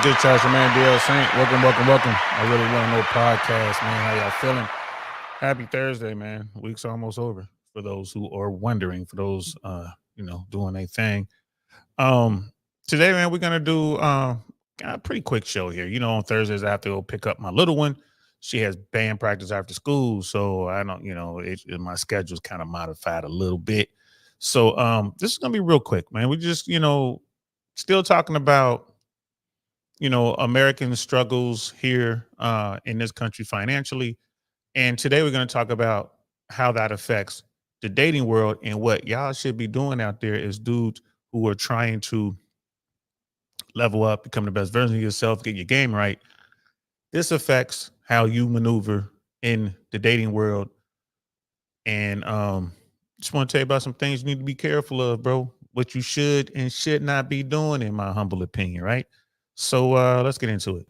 good, Charles? Your man, DL Saint. Welcome. I really want to know podcast, man. How y'all feeling? Happy Thursday, man. Week's almost over. For those who are wondering, for those, doing a thing. Um, Today, man, we're gonna do a pretty quick show here. On Thursdays I have to go pick up my little one. She has band practice after school, so I don't, my schedule's kind of modified a little bit. So, this is gonna be real quick, man. We just, still talking about American struggles here in this country financially. And today we're going to talk about how that affects the dating world and what y'all should be doing out there as dudes who are trying to level up, become the best version of yourself, get your game right. This affects how you maneuver in the dating world. And just want to tell you about some things you need to be careful of, bro. What you should and should not be doing, in my humble opinion, right? So let's get into it.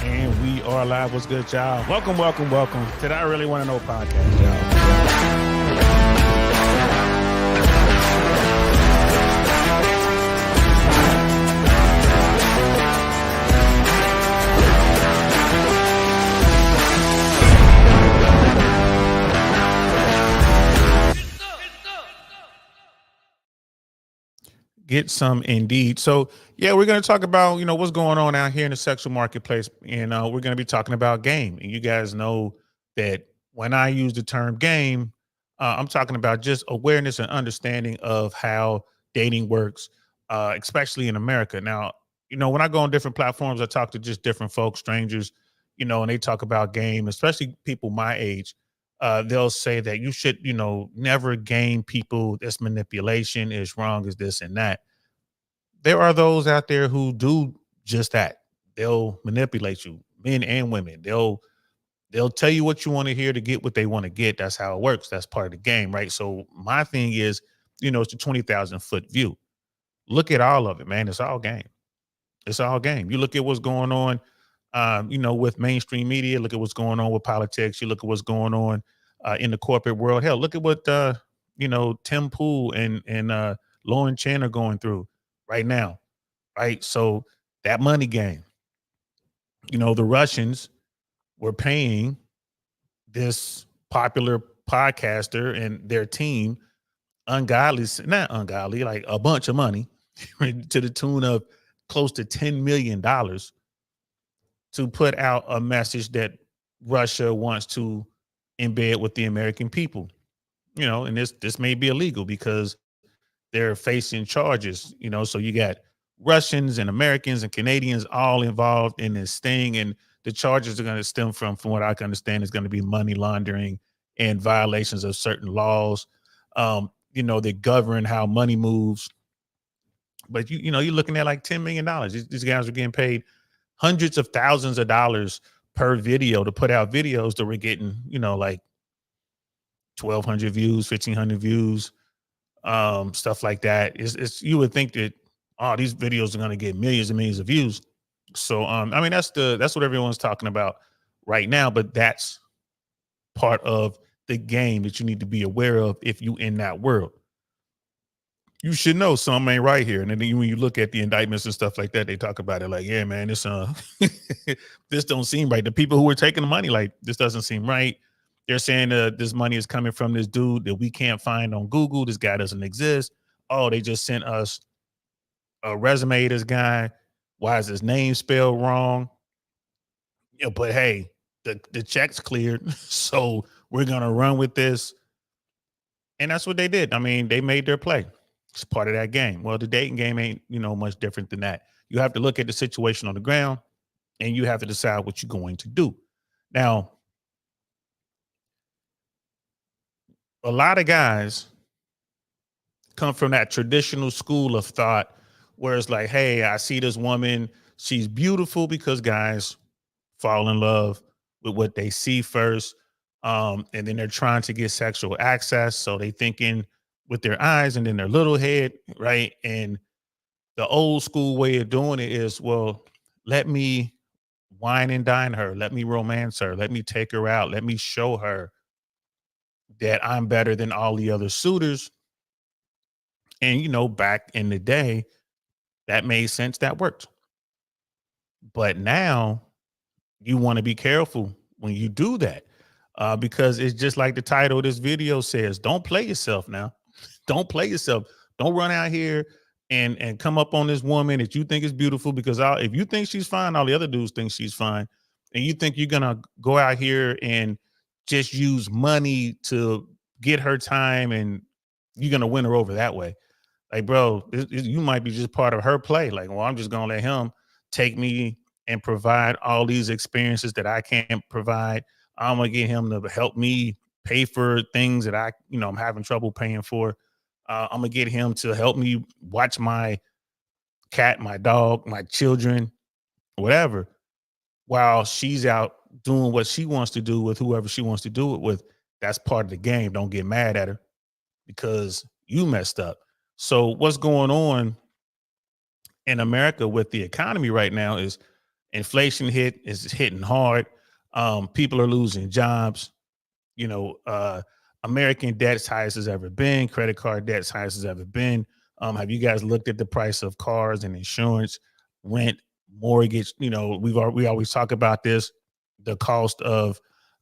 And we are live. What's good, y'all? Welcome to the I Really Want to Know podcast, y'all. Get some indeed. So yeah, we're going to talk about, what's going on out here in the sexual marketplace. And we're going to be talking about game. And you guys know that when I use the term game, I'm talking about just awareness and understanding of how dating works, especially in America. Now, when I go on different platforms, I talk to just different folks, strangers, and they talk about game, especially people my age. They'll say that you should, never game people. This manipulation is wrong, is this and that. There are those out there who do just that. They'll manipulate you, men and women. They'll tell you what you want to hear to get what they want to get. That's how it works. That's part of the game, right? So my thing is, it's the 20,000-foot view. Look at all of it, man. It's all game. It's all game. You look at what's going on, with mainstream media. Look at what's going on with politics. You look at what's going on in the corporate world. Hell, look at what Tim Pool and Lauren Chen are going through right now, right? So that money game. The Russians were paying this popular podcaster and their team not ungodly, like a bunch of money to the tune of close to $10 million to put out a message that Russia wants to embed with the American people. And this may be illegal because they're facing charges, so you got Russians and Americans and Canadians all involved in this thing. And the charges are going to stem from what I can understand, is going to be money laundering and violations of certain laws, that govern how money moves. But you're looking at like $10 million. These guys are getting paid hundreds of thousands of dollars per video to put out videos that we're getting, like 1,200 views, 1,500 views, stuff like that. It's you would think that these videos are going to get millions and millions of views. So that's what everyone's talking about right now. But that's part of the game that you need to be aware of if you in that world. You should know something ain't right here. And then when you look at the indictments and stuff like that, they talk about it like, yeah, man, this this don't seem right. The people who are taking the money, like, this doesn't seem right. They're saying this money is coming from this dude that we can't find on Google. This guy doesn't exist. Oh, they just sent us a resume of this guy. Why is his name spelled wrong? But hey, the check's cleared, so we're gonna run with this. And that's what they did. I mean, they made their play. It's part of that game. Well, the dating game ain't, much different than that. You have to look at the situation on the ground and you have to decide what you're going to do. Now, a lot of guys come from that traditional school of thought where it's like, hey, I see this woman. She's beautiful, because guys fall in love with what they see first. And then they're trying to get sexual access. So they thinking with their eyes and then their little head, right? And the old school way of doing it is, well, let me wine and dine her. Let me romance her. Let me take her out. Let me show her that I'm better than all the other suitors. And, back in the day, That made sense. That worked. But now you want to be careful when you do that, because it's just like the title of this video says, don't play yourself now. Don't play yourself. Don't run out here and come up on this woman that you think is beautiful, because if you think she's fine, all the other dudes think she's fine, and you think you're gonna go out here and just use money to get her time and you're gonna win her over that way. Like, bro, you might be just part of her play. Like, well, I'm just gonna let him take me and provide all these experiences that I can't provide. I'm gonna get him to help me pay for things that I'm having trouble paying for. I'm gonna get him to help me watch my cat, my dog, my children, whatever, while she's out doing what she wants to do with whoever she wants to do it with. That's part of the game. Don't get mad at her because you messed up. So what's going on in America with the economy right now is inflation is hitting hard. People are losing jobs. You know, American debt's highest has ever been. Credit card debt's highest has ever been. Have you guys looked at the price of cars and insurance, rent, mortgage? You know, we always talk about this. The cost of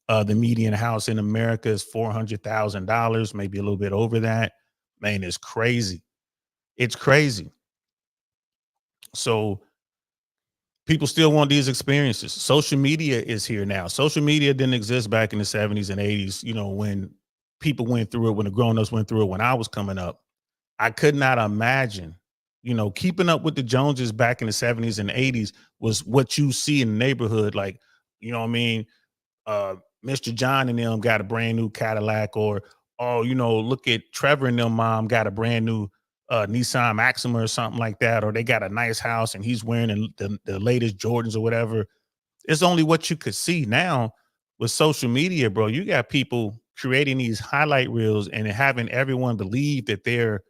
the median house in America is $400,000, maybe a little bit over that. Man, it's crazy. It's crazy. So people still want these experiences. Social media is here now. Social media didn't exist back in the 70s and 80s, when people went through it, when the grown-ups went through it, when I was coming up. I could not imagine, keeping up with the Joneses back in the 70s and 80s was what you see in the neighborhood. Like, what I mean? Mr. John and them got a brand new Cadillac, or, oh, look at Trevor and them mom got a brand new Nissan Maxima or something like that, or they got a nice house and he's wearing the latest Jordans or whatever. It's only what you could see. Now with social media, bro, you got people creating these highlight reels and having everyone believe that they're,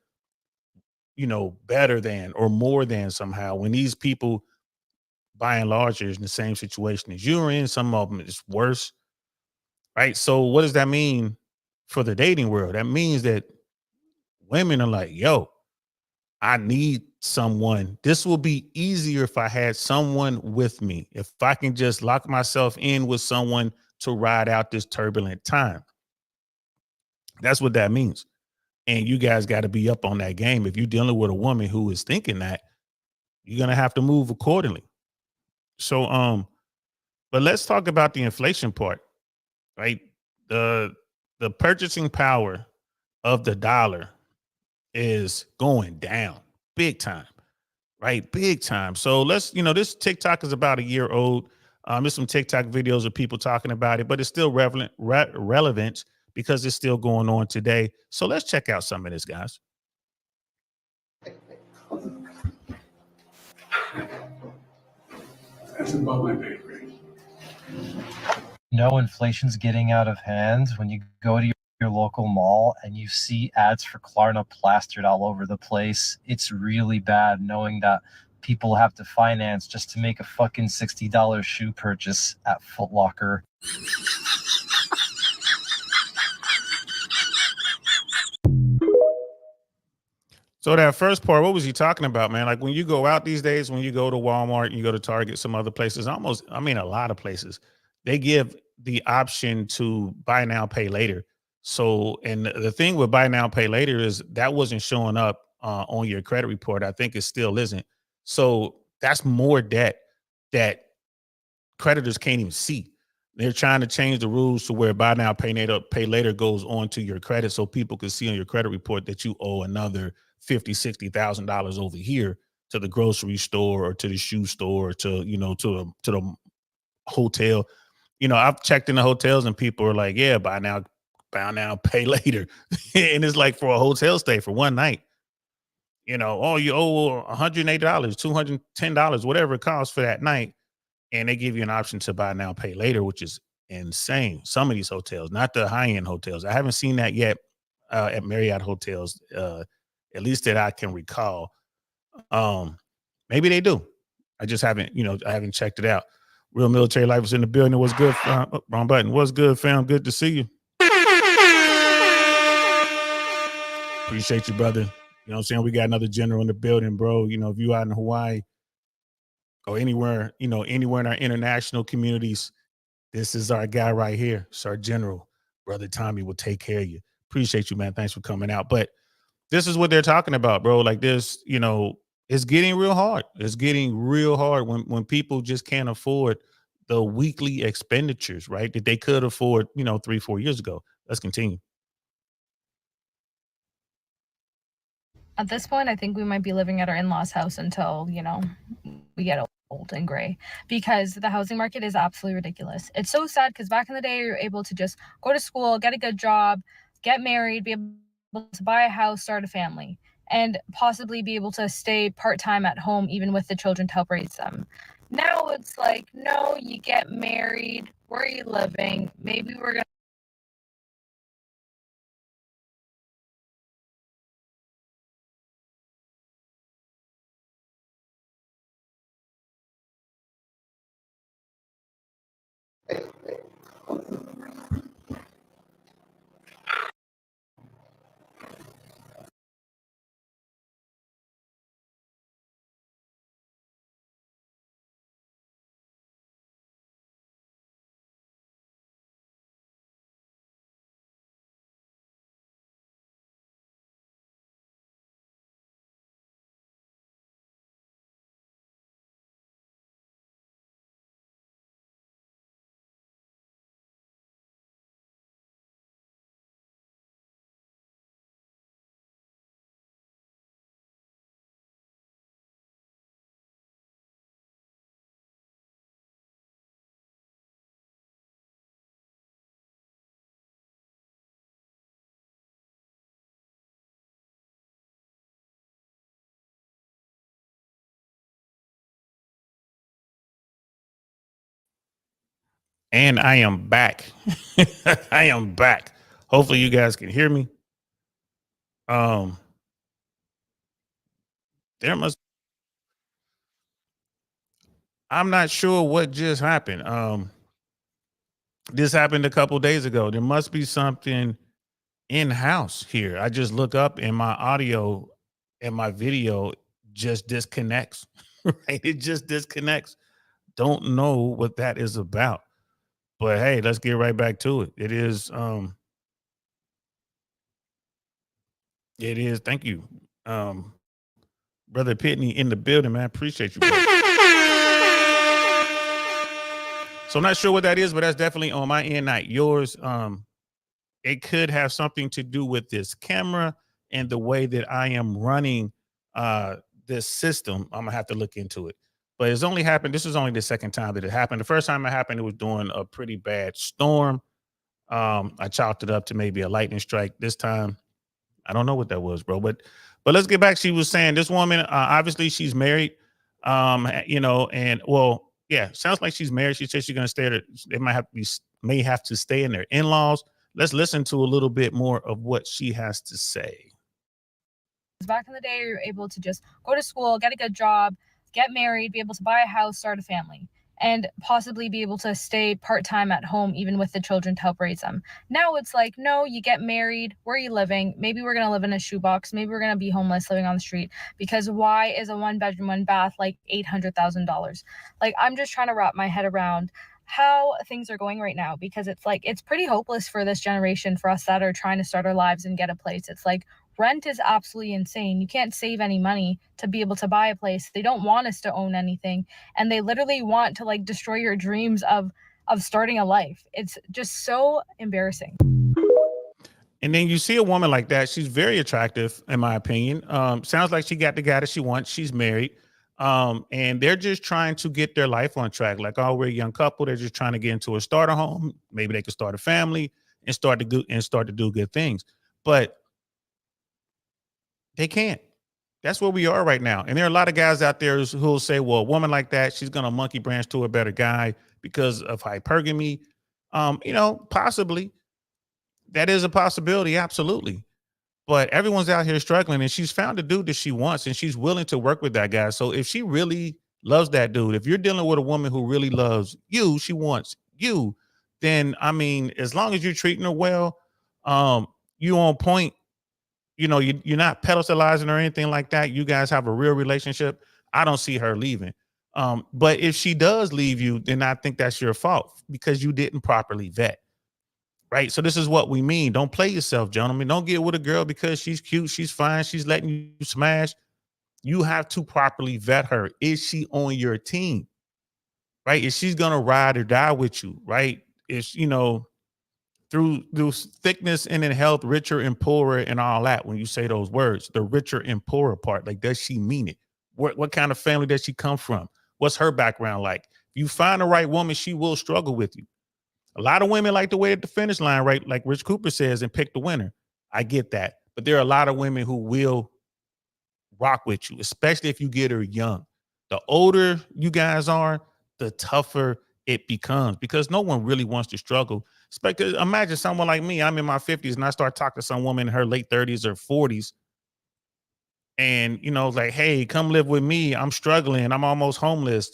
better than or more than somehow, when these people by and large are in the same situation as you're in. Some of them is worse, right? So what does that mean for the dating world? That means that women are like, yo, I need someone. This will be easier if I had someone with me. If I can just lock myself in with someone to ride out this turbulent time. That's what that means. And you guys got to be up on that game. If you're dealing with a woman who is thinking that, you're going to have to move accordingly. So, but let's talk about the inflation part, right? The purchasing power of the dollar is going down big time, right? Big time. So let's, this TikTok is about a year old. There's some TikTok videos of people talking about it, but it's still relevant because it's still going on today. So let's check out some of this, guys. That's above my pay grade. No, inflation's getting out of hand when you go to your local mall and you see ads for Klarna plastered all over the place. It's really bad knowing that people have to finance just to make a fucking $60 shoe purchase at Foot Locker. So that first part, what was he talking about, man? Like when you go out these days, when you go to Walmart, you go to Target, some other places, a lot of places, they give the option to buy now, pay later. So, and the thing with buy now, pay later is that wasn't showing up on your credit report. I think it still isn't. So that's more debt that creditors can't even see. They're trying to change the rules to where buy now, pay later goes on to your credit, so people can see on your credit report that you owe another $50,000-$60,000 over here to the grocery store or to the shoe store or to the hotel. I've checked in the hotels and people are like, yeah, buy now, pay later. And it's like for a hotel stay for one night. Oh, you owe $180, $210, whatever it costs for that night. And they give you an option to buy now, pay later, which is insane. Some of these hotels, not the high-end hotels. I haven't seen that yet at Marriott hotels, at least that I can recall. Maybe they do. I just haven't, I haven't checked it out. Real Military Life is in the building. What's good? Wrong button. What's good, fam? Good to see you. Appreciate you, brother. You know what I'm saying? We got another general in the building, bro. You know, if you out in Hawaii or anywhere, anywhere in our international communities, this is our guy right here. It's our general. Brother Tommy will take care of you. Appreciate you, man. Thanks for coming out. But this is what they're talking about, bro. Like this, it's getting real hard. It's getting real hard when people just can't afford the weekly expenditures, right? That they could afford, 3, 4 years ago. Let's continue. At this point, I think we might be living at our in-laws' house until, we get old and gray, because the housing market is absolutely ridiculous. It's so sad because back in the day, you're able to just go to school, get a good job, get married, be able to buy a house, start a family, and possibly be able to stay part-time at home, even with the children, to help raise them. Now it's like, no, you get married. Where are you living? Maybe we're going to And I am back. I am back. Hopefully you guys can hear me. Um, there must I'm not sure what just happened. This happened a couple days ago. There must be something in-house here. I just look up and my audio and my video just disconnects. Right? It just disconnects. Don't know what that is about. But hey, let's get right back to it. It is, thank you. Um, Brother Pitney in the building, man. Appreciate you, bro. So I'm not sure what that is, but that's definitely on my end, not yours. It could have something to do with this camera and the way that I am running this system. I'm gonna have to look into it. But it's only happened. This is only the second time that it happened. The first time it happened, it was during a pretty bad storm. I chalked it up to maybe a lightning strike. This time, I don't know what that was, bro. But let's get back. She was saying this woman, obviously she's married. And well, yeah, sounds like she's married. She said she's gonna stay there. They may have to stay in their in-laws. Let's listen to a little bit more of what she has to say. back in the day, you're able to just go to school, get a good job, get married, be able to buy a house, start a family, and possibly be able to stay part-time at home, even with the children, to help raise them. Now it's like, no, you get married. Where are you living? Maybe we're going to live in a shoebox. Maybe we're going to be homeless living on the street, because why is a 1-bedroom, 1-bath like $800,000? Like, I'm just trying to wrap my head around how things are going right now, because it's like, it's pretty hopeless for this generation, for us that are trying to start our lives and get a place. It's like, rent is absolutely insane. You can't save any money to be able to buy a place. They don't want us to own anything, and they literally want to like destroy your dreams of starting a life. It's just so embarrassing. And then you see a woman like that. She's very attractive, in my opinion. Sounds like she got the guy that she wants. She's married. And they're just trying to get their life on track. Like, oh, we're a young couple. They're just trying to get into a starter home. Maybe they could start a family and start to do good things. But they can't. That's where we are right now. And there are a lot of guys out there who'll say, well, a woman like that, she's going to monkey branch to a better guy because of hypergamy. Possibly that is a possibility. Absolutely. But everyone's out here struggling, and she's found a dude that she wants, and she's willing to work with that guy. So if she really loves that dude, if you're dealing with a woman who really loves you, she wants you, then I mean, as long as you're treating her well, you on point, you're not pedestalizing or anything like that. You guys have a real relationship. I don't see her leaving. But if she does leave you, then I think that's your fault because you didn't properly vet. Right. So this is what we mean. Don't play yourself, gentlemen. Don't get with a girl because she's cute, she's fine, she's letting you smash. You have to properly vet her. Is she on your team? Right? Is she's gonna ride or die with you? Right? Is through thickness and in health, richer and poorer, and all that. When you say those words, the richer and poorer part, like, does she mean it? What kind of family does she come from? What's her background like? If you find the right woman, she will struggle with you. A lot of women like to wait at the finish line, right? Like Rich Cooper says, and pick the winner. I get that. But there are a lot of women who will rock with you, especially if you get her young. The older you guys are, the tougher it becomes because no one really wants to struggle. Imagine someone like me, I'm in my 50s and I start talking to some woman in her late 30s or 40s. And, like, hey, come live with me. I'm struggling. I'm almost homeless.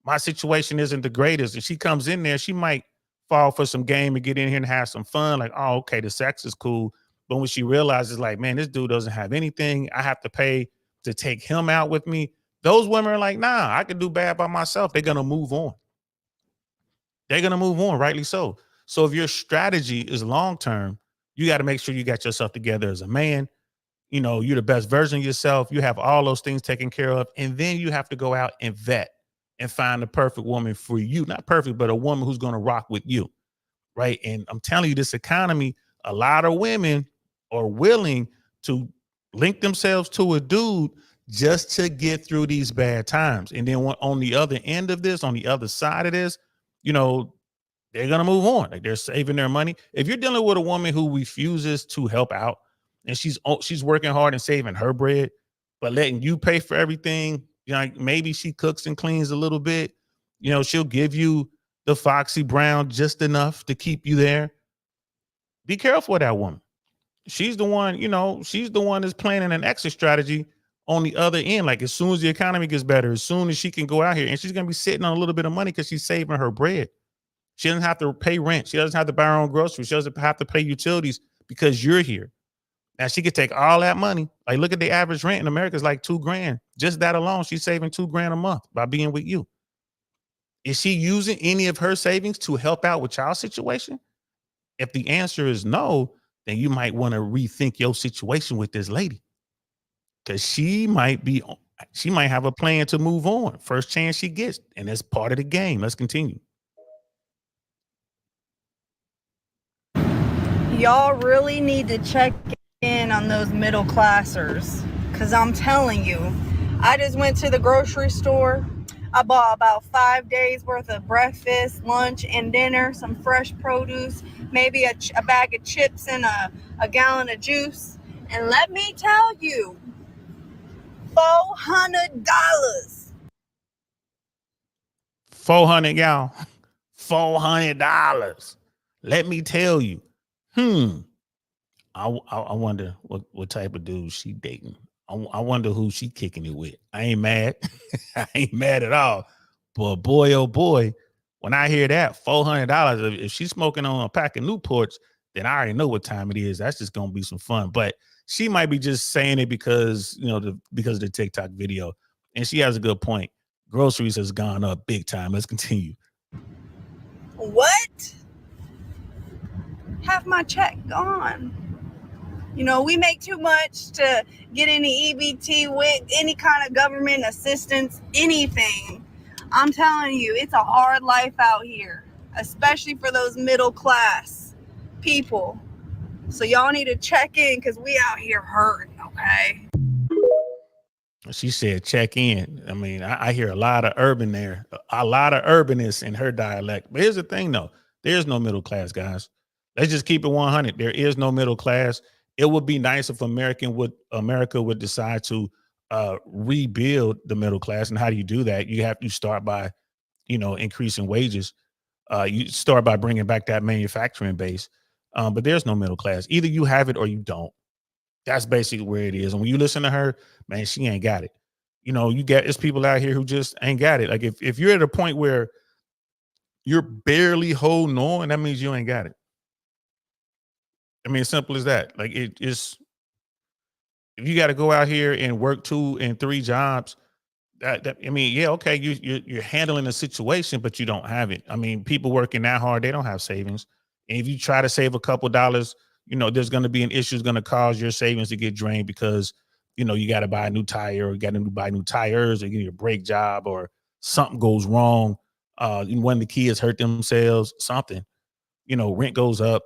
My situation isn't the greatest. And she comes in there, she might fall for some game and get in here and have some fun. Like, oh, okay, the sex is cool. But when she realizes, like, man, this dude doesn't have anything, I have to pay to take him out with me. Those women are like, nah, I can do bad by myself. They're going to move on. They're going to move on, rightly so. So if your strategy is long-term, you got to make sure you got yourself together as a man. You're the best version of yourself. You have all those things taken care of. And then you have to go out and vet and find the perfect woman for you. Not perfect, but a woman who's going to rock with you. Right. And I'm telling you, this economy, a lot of women are willing to link themselves to a dude just to get through these bad times. And then on the other end of this, on the other side of this, they're going to move on. Like, they're saving their money. If you're dealing with a woman who refuses to help out and she's working hard and saving her bread, but letting you pay for everything, maybe she cooks and cleans a little bit, she'll give you the Foxy Brown just enough to keep you there. Be careful with that woman. She's the one, she's the one that's planning an exit strategy on the other end. Like, as soon as the economy gets better, as soon as she can go out here, and she's going to be sitting on a little bit of money because she's saving her bread. She doesn't have to pay rent. She doesn't have to buy her own groceries. She doesn't have to pay utilities because you're here. Now she could take all that money. Like, look at the average rent in America is like $2,000. Just that alone, she's saving $2,000 a month by being with you. Is she using any of her savings to help out with y'all's situation? If the answer is no, then you might want to rethink your situation with this lady. Because she might have a plan to move on. First chance she gets. And that's part of the game. Let's continue. Y'all really need to check in on those middle classers, because I'm telling you, I just went to the grocery store. I bought about 5 days worth of breakfast, lunch, and dinner, some fresh produce, maybe a bag of chips and a gallon of juice. And let me tell you, $400. $400, y'all. $400. Let me tell you. I wonder what type of dude she dating. I wonder who she kicking it with. I ain't mad. I ain't mad at all. But boy, oh boy, when I hear that $400, if she's smoking on a pack of Newports, then I already know what time it is. That's just gonna be some fun. But she might be just saying it because because of the TikTok video, and she has a good point. Groceries has gone up big time. Let's continue. What? Half my check gone. We make too much to get any EBT with any kind of government assistance, anything. I'm telling you, it's a hard life out here, especially for those middle class people. So y'all need to check in because we out here hurting, okay? She said check in. I mean, I hear a lot of urban there, a lot of urbanists in her dialect. But here's the thing, though. There's no middle class, guys. Let's just keep it 100. There is no middle class. It would be nice if America would decide to rebuild the middle class. And how do you do that? You start by, increasing wages. You start by bringing back that manufacturing base. But there's no middle class. Either you have it or you don't. That's basically where it is. And when you listen to her, man, she ain't got it. It's people out here who just ain't got it. Like, if you're at a point where you're barely holding on, that means you ain't got it. I mean, as simple as that. Like, it's If you got to go out here and work 2 and 3 jobs, I mean, yeah, okay, you're handling the situation, but you don't have it. I mean, people working that hard, they don't have savings. And if you try to save a couple dollars, there's going to be an issue that's going to cause your savings to get drained because you got to buy a new tire, or you got to buy new tires, or you get a brake job, or something goes wrong. When the kids hurt themselves, something, rent goes up.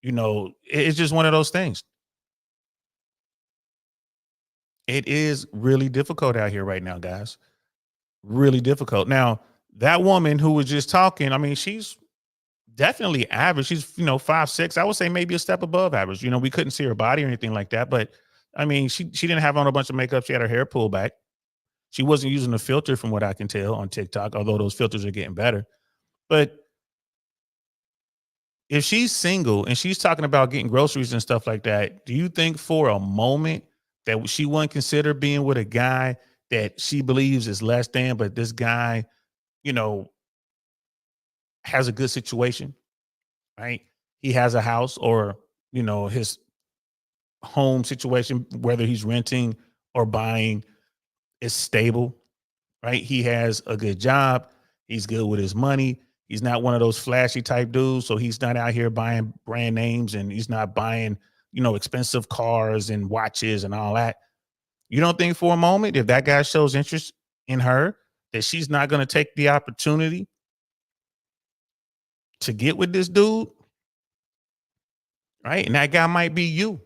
It's just one of those things. It is really difficult out here right now, guys. Really difficult. Now, that woman who was just talking, I mean, she's definitely average. She's, 5'6". I would say maybe a step above average. We couldn't see her body or anything like that. But I mean, she didn't have on a bunch of makeup. She had her hair pulled back. She wasn't using a filter from what I can tell on TikTok, although those filters are getting better. But if she's single and she's talking about getting groceries and stuff like that, do you think for a moment that she wouldn't consider being with a guy that she believes is less than, but this guy, has a good situation, right? He has a house, or, his home situation, whether he's renting or buying, is stable, right? He has a good job. He's good with his money. He's not one of those flashy type dudes. So he's not out here buying brand names, and he's not buying, expensive cars and watches and all that. You don't think for a moment, if that guy shows interest in her, that she's not going to take the opportunity to get with this dude? Right? And that guy might be you.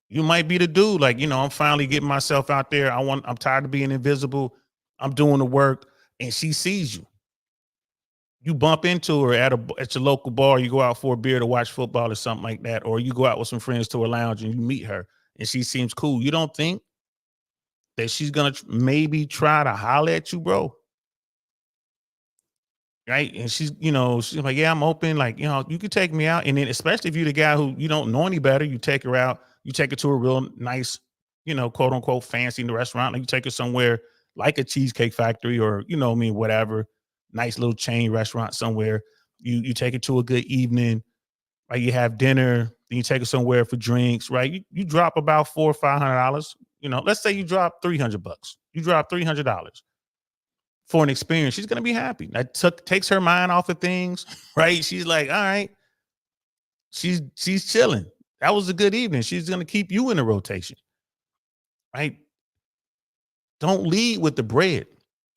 You might be the dude. Like, I'm finally getting myself out there. I'm tired of being invisible. I'm doing the work. And she sees you. You bump into her at your local bar. You go out for a beer to watch football or something like that. Or you go out with some friends to a lounge and you meet her and she seems cool. You don't think that she's going to maybe try to holler at you, bro? Right? And she's like, yeah, I'm open. Like, you could take me out. And then especially if you're the guy who you don't know any better, you take her out, you take her to a real nice, quote unquote fancy restaurant. Like, you take her somewhere like a Cheesecake Factory, or, whatever, nice little chain restaurant somewhere. You take her to a good evening, right? You have dinner, then you take her somewhere for drinks, right? You drop about $400 or $500. Let's say you drop $300. You drop $300 for an experience. She's going to be happy. That takes her mind off of things, right? She's like, all right, she's chilling. That was a good evening. She's going to keep you in the rotation, right? Don't lead with the bread.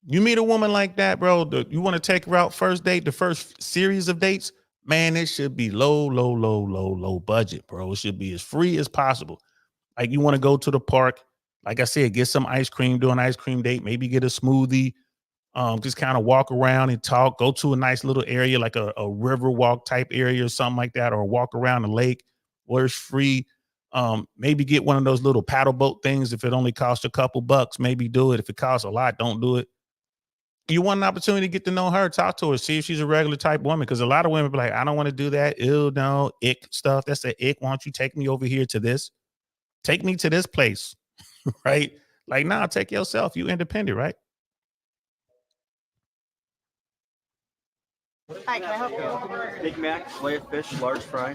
You meet a woman like that, bro, you want to take her out first date, the first series of dates, man, it should be low budget, bro. It should be as free as possible. Like, you want to go to the park, like I said, get some ice cream, do an ice cream date, maybe get a smoothie, just kind of walk around and talk, go to a nice little area, like a river walk type area or something like that, or walk around the lake where it's free. Maybe get one of those little paddle boat things. If it only costs a couple bucks, maybe do it. If it costs a lot, don't do it. You want an opportunity to get to know her, talk to her, see if she's a regular type woman. Because a lot of women be like, I don't want to do that. Ew, no, ick stuff. That's the ick. Why don't you take me over here to this? Take me to this place, right? Like, nah, take yourself. You independent, right? Hi, can I help you? Big Mac, fillet of fish, large fry.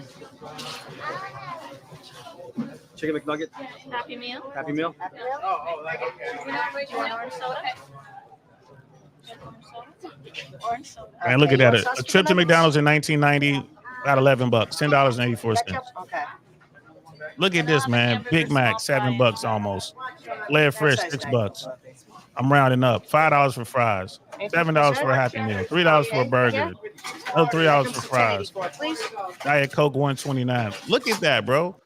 Chicken McNugget. Happy Meal. Happy Meal. Do you want orange soda? Orange soda. Man, look at that. A trip to McDonald's in 1990, about $11, $10.84. Okay. Look at this, man. Big Mac, $7 almost. Filet of fish, $6. I'm rounding up. $5 for fries, $7 for a Happy Meal, $3 for a burger, another $3 for fries. Diet Coke, $1.29. Look at that, bro.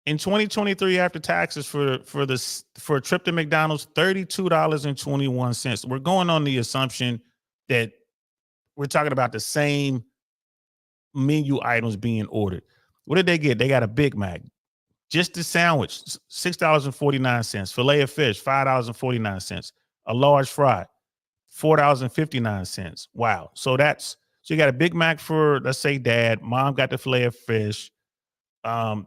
In 2023, after taxes for a trip to McDonald's, $32.21. We're going on the assumption that we're talking about the same menu items being ordered. What did they get? They got a Big Mac, just the sandwich, $6.49. Filet of fish, $5.49. A large fry, $4.59. Wow. So you got a Big Mac for, let's say, dad. Mom got the filet of fish.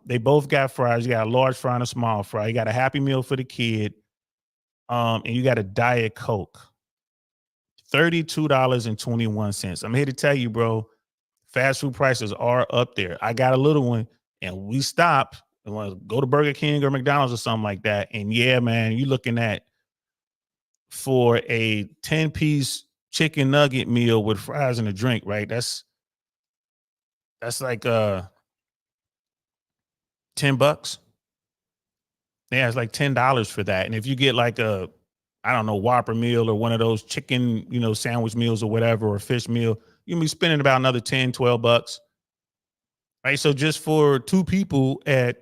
They both got fries. You got a large fry and a small fry. You got a Happy Meal for the kid. And you got a Diet Coke. $32.21. I'm here to tell you, bro, fast food prices are up there. I got a little one and we stopped Go to Burger King or McDonald's or something like that. And yeah, man, you're looking at for a 10-piece chicken nugget meal with fries and a drink, right? That's like $10. Yeah, it's like $10 for that. And if you get like a, I don't know, Whopper meal or one of those chicken, sandwich meals or whatever, or a fish meal, you can be spending about another $10, $12. Right. So just for two people at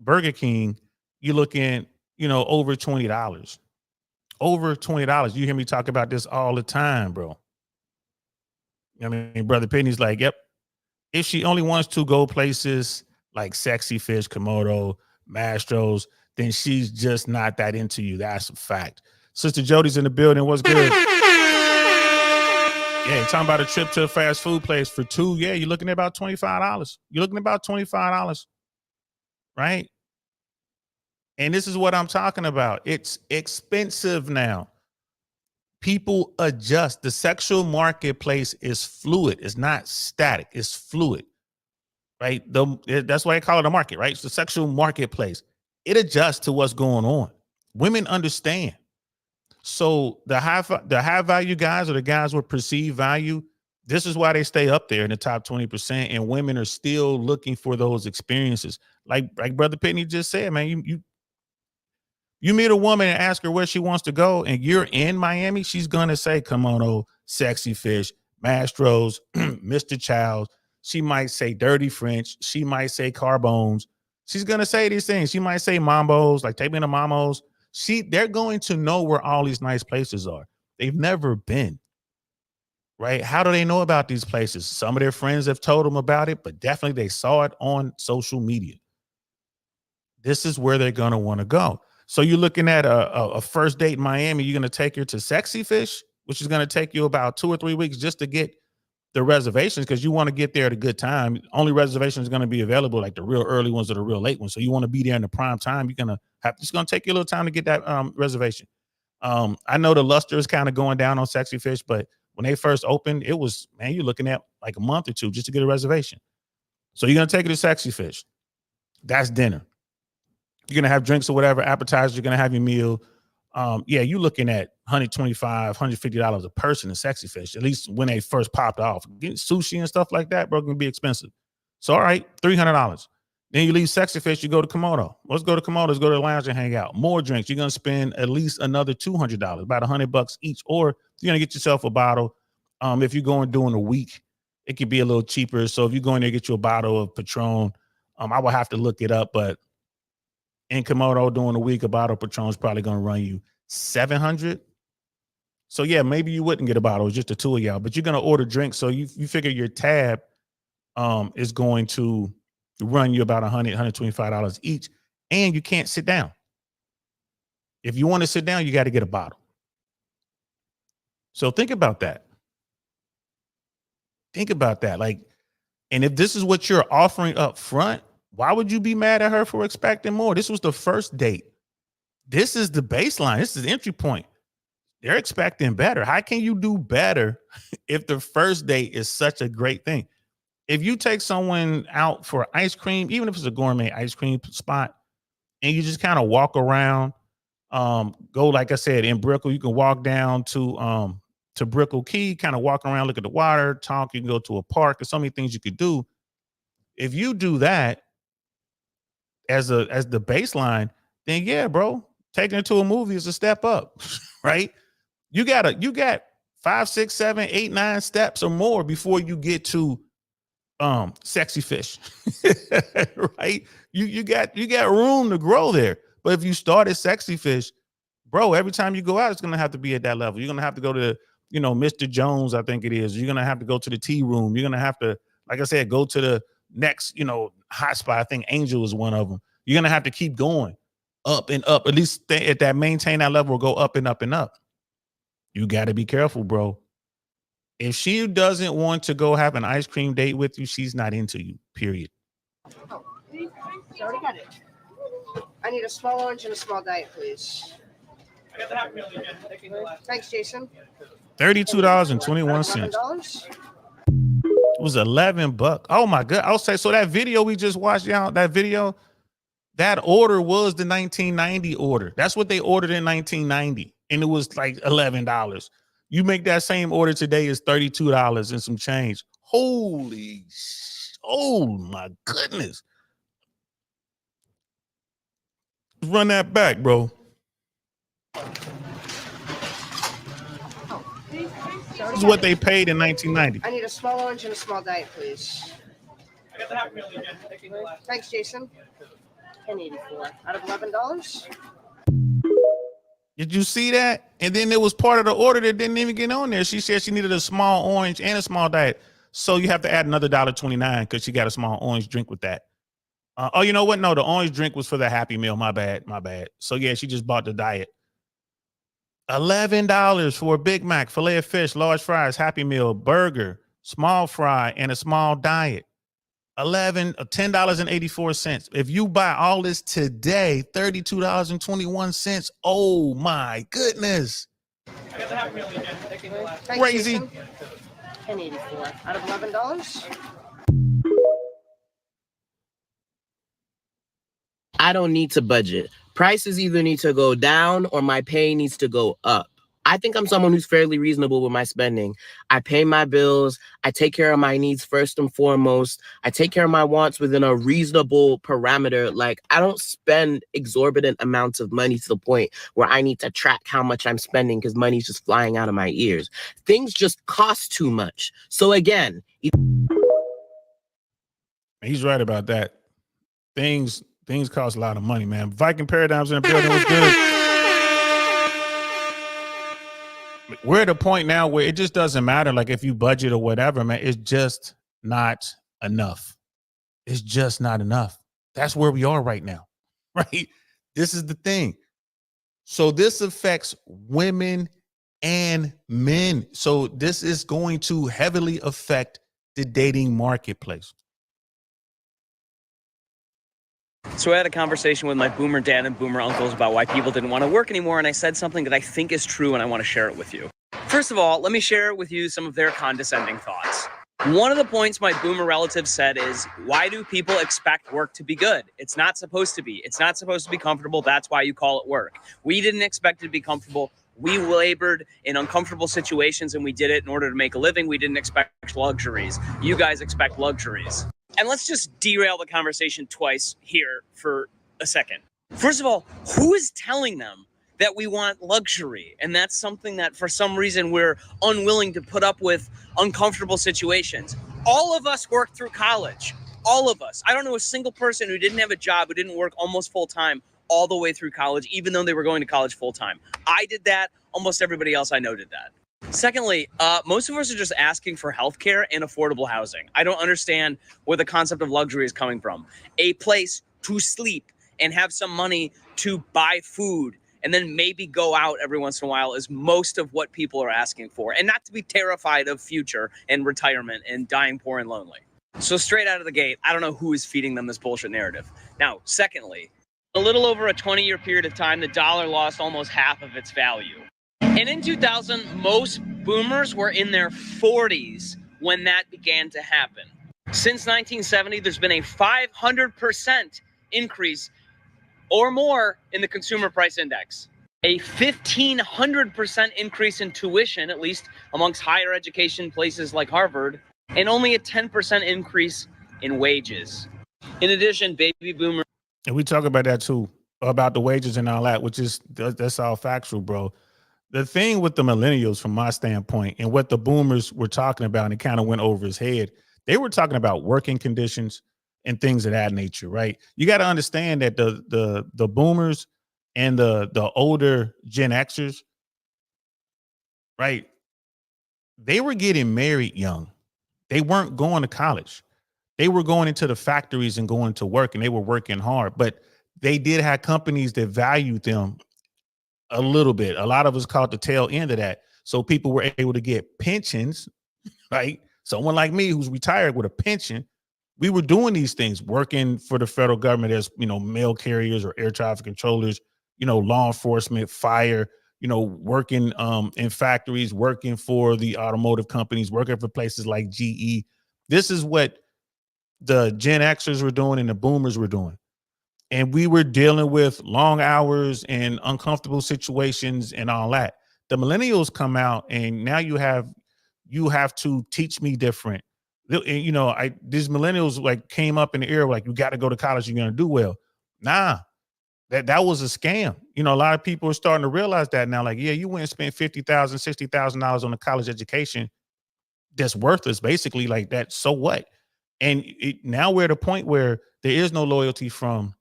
Burger King, you're looking, over $20. Over $20. You hear me talk about this all the time, bro. I mean, Brother Penny's like, yep. If she only wants to go places like Sexy Fish, Komodo, Mastro's, then she's just not that into you. That's a fact. Sister Jody's in the building. What's good? Yeah, you're talking about a trip to a fast food place for two. Yeah, you're looking at about $25. You're looking at about $25, right? And this is what I'm talking about. It's expensive now. People adjust. The sexual marketplace is fluid. It's not static. It's fluid, right? That's why I call it a market, right? It's the sexual marketplace. It adjusts to what's going on. Women understand. So the high value guys, or the guys with perceived value, this is why they stay up there in the top 20%. And women are still looking for those experiences. Like Brother Pitney just said, man, you meet a woman and ask her where she wants to go, and you're in Miami, she's gonna say Komodo, Sexy Fish, Mastro's, Mr. Childs. She might say Dirty French. She might say Carbones. She's gonna say these things. She might say Mambo's, like take me to Mambo's. They're going to know where all these nice places are. They've never been, right? How do they know about these places? Some of their friends have told them about it, but definitely they saw it on social media. This is where they're gonna want to go. So you're looking at a first date in Miami. You're going to take her to Sexy Fish, which is going to take you about 2 or 3 weeks just to get the reservations, because you want to get there at a good time. Only reservations are going to be available, like the real early ones or the real late ones. So you want to be there in the prime time. It's going to take you a little time to get that reservation. I know the luster is kind of going down on Sexy Fish, but when they first opened, it was, man, you're looking at like a month or two just to get a reservation. So you're going to take her to Sexy Fish. That's dinner. You're going to have drinks or whatever, appetizers. You're going to have your meal. Yeah, you're looking at $125, $150 a person in Sexy Fish, at least when they first popped off. Getting sushi and stuff like that, bro, can be expensive. So, all right, $300. Then you leave Sexy Fish, you go to Komodo. Let's go to Komodo. Let's go to the lounge and hang out. More drinks. You're going to spend at least another $200, about $100 each. Or you're going to get yourself a bottle. If you're going during a week, it could be a little cheaper. So if you go in there and get you a bottle of Patron, I will have to look it up, but in Komodo during the week, a bottle of Patron is probably going to run you $700. So yeah, maybe you wouldn't get a bottle. It's just the two of y'all, but you're going to order drinks. So you figure your tab is going to run you about $100, $125 each, and you can't sit down. If you want to sit down, you got to get a bottle. So think about that. Think about that. Like, and if this is what you're offering up front, why would you be mad at her for expecting more? This was the first date. This is the baseline. This is the entry point. They're expecting better. How can you do better if the first date is such a great thing? If you take someone out for ice cream, even if it's a gourmet ice cream spot, and you just kind of walk around, go, like I said, in Brickell, you can walk down to Brickell Key, kind of walk around, look at the water, talk. You can go to a park. There's so many things you could do. If you do that as the baseline, then yeah, bro, taking her to a movie is a step up, right? You got 5, 6, 7, 8, 9 steps or more before you get to Sexy Fish, right? You got room to grow there. But if you start at Sexy Fish, bro, every time you go out, it's gonna have to be at that level. You're gonna have to go to Mr. Jones, I think it is. You're gonna have to go to the tea room. You're gonna have to, like I said, go to the next, hot spot. I think Angel is one of them. You're gonna have to keep going up and up, at least stay at that, maintain that level, or go up and up and up. You got to be careful, bro. If she doesn't want to go have an ice cream date with you, she's not into you, period. Oh, already got it. I need a small orange and a small diet, please. I got the half million. Thanks, Jason. $32.21. It was $11. Oh my God. I'll say, so that video we just watched, y'all, that video, That order was the 1990 order. That's what they ordered in 1990. And it was like $11. You make that same order today is $32 and some change. Holy, oh my goodness. Run that back, bro. This is what they paid in 1990. I need a small orange and a small diet, please. I got the half meal again. Thanks, Jason. $10.84 out of $11. Did you see that? And then there was part of the order that didn't even get on there. She said she needed a small orange and a small diet. So you have to add another $1.29 because she got a small orange drink with that. Oh, you know what? No, the orange drink was for the Happy Meal. My bad. So yeah, she just bought the diet. $11 for a Big Mac, filet of fish, large fries, Happy Meal, burger, small fry, and a small diet. $10.84. If you buy all this today, $32.21. Oh my goodness. I got the half meal again. Thanks, Crazy. Jason. $10.84 out of $11. I don't need to budget. Prices either need to go down or my pay needs to go up. I think I'm someone who's fairly reasonable with my spending. I pay my bills. I take care of my needs first and foremost. I take care of my wants within a reasonable parameter. Like, I don't spend exorbitant amounts of money to the point where I need to track how much I'm spending because money's just flying out of my ears. Things just cost too much. So again, He's right about that. Things cost a lot of money, man. Viking Paradigms in the building was good. We're at a point now where it just doesn't matter. Like if you budget or whatever, man, it's just not enough. It's just not enough. That's where we are right now, right? This is the thing. So this affects women and men. So this is going to heavily affect the dating marketplace. So I had a conversation with my boomer dad and boomer uncles about why people didn't want to work anymore, and I said something that I think is true, and I want to share it with you. First of all, let me share with you some of their condescending thoughts. One of the points my boomer relatives said is, why do people expect work to be good? It's not supposed to be. It's not supposed to be comfortable. That's why you call it work. We didn't expect it to be comfortable. We labored in uncomfortable situations, and we did it in order to make a living. We didn't expect luxuries. You guys expect luxuries. And let's just derail the conversation twice here for a second. First of all, who is telling them that we want luxury? And that's something that for some reason we're unwilling to put up with uncomfortable situations. All of us worked through college. All of us. I don't know a single person who didn't have a job, who didn't work almost full time all the way through college, even though they were going to college full time. I did that. Almost everybody else I know did that. Secondly, most of us are just asking for healthcare and affordable housing. I don't understand where the concept of luxury is coming from. A place to sleep and have some money to buy food and then maybe go out every once in a while is most of what people are asking for. And not to be terrified of future and retirement and dying poor and lonely. So straight out of the gate, I don't know who is feeding them this bullshit narrative. Now, secondly, a little over a 20-year period of time, the dollar lost almost half of its value. And in 2000, most boomers were in their 40s when that began to happen. Since 1970, there's been a 500% increase or more in the consumer price index. A 1,500% increase in tuition, at least amongst higher education places like Harvard, and only a 10% increase in wages. In addition, baby boomers. And we talk about that too, about the wages and all that, which is, that's all factual, bro. The thing with the millennials, from my standpoint, and what the boomers were talking about, and it kind of went over his head, they were talking about working conditions and things of that nature, right? You got to understand that the boomers and the older Gen Xers, right? They were getting married young. They weren't going to college. They were going into the factories and going to work, and they were working hard, but they did have companies that valued them a little bit. A lot of us caught the tail end of that. So people were able to get pensions, right? Someone like me who's retired with a pension, we were doing these things, working for the federal government as, mail carriers or air traffic controllers, law enforcement, fire, working in factories, working for the automotive companies, working for places like GE. This is what the Gen Xers were doing and the boomers were doing. And we were dealing with long hours and uncomfortable situations and all that. The millennials come out and now you have to teach me different. You know, these millennials like came up in the era like you got to go to college, you're gonna do well. Nah, that was a scam. You know, a lot of people are starting to realize that now. Like, yeah, you went and spent $50,000, $60,000 on a college education that's worthless, basically. Like that. So what? And now we're at a point where there is no loyalty from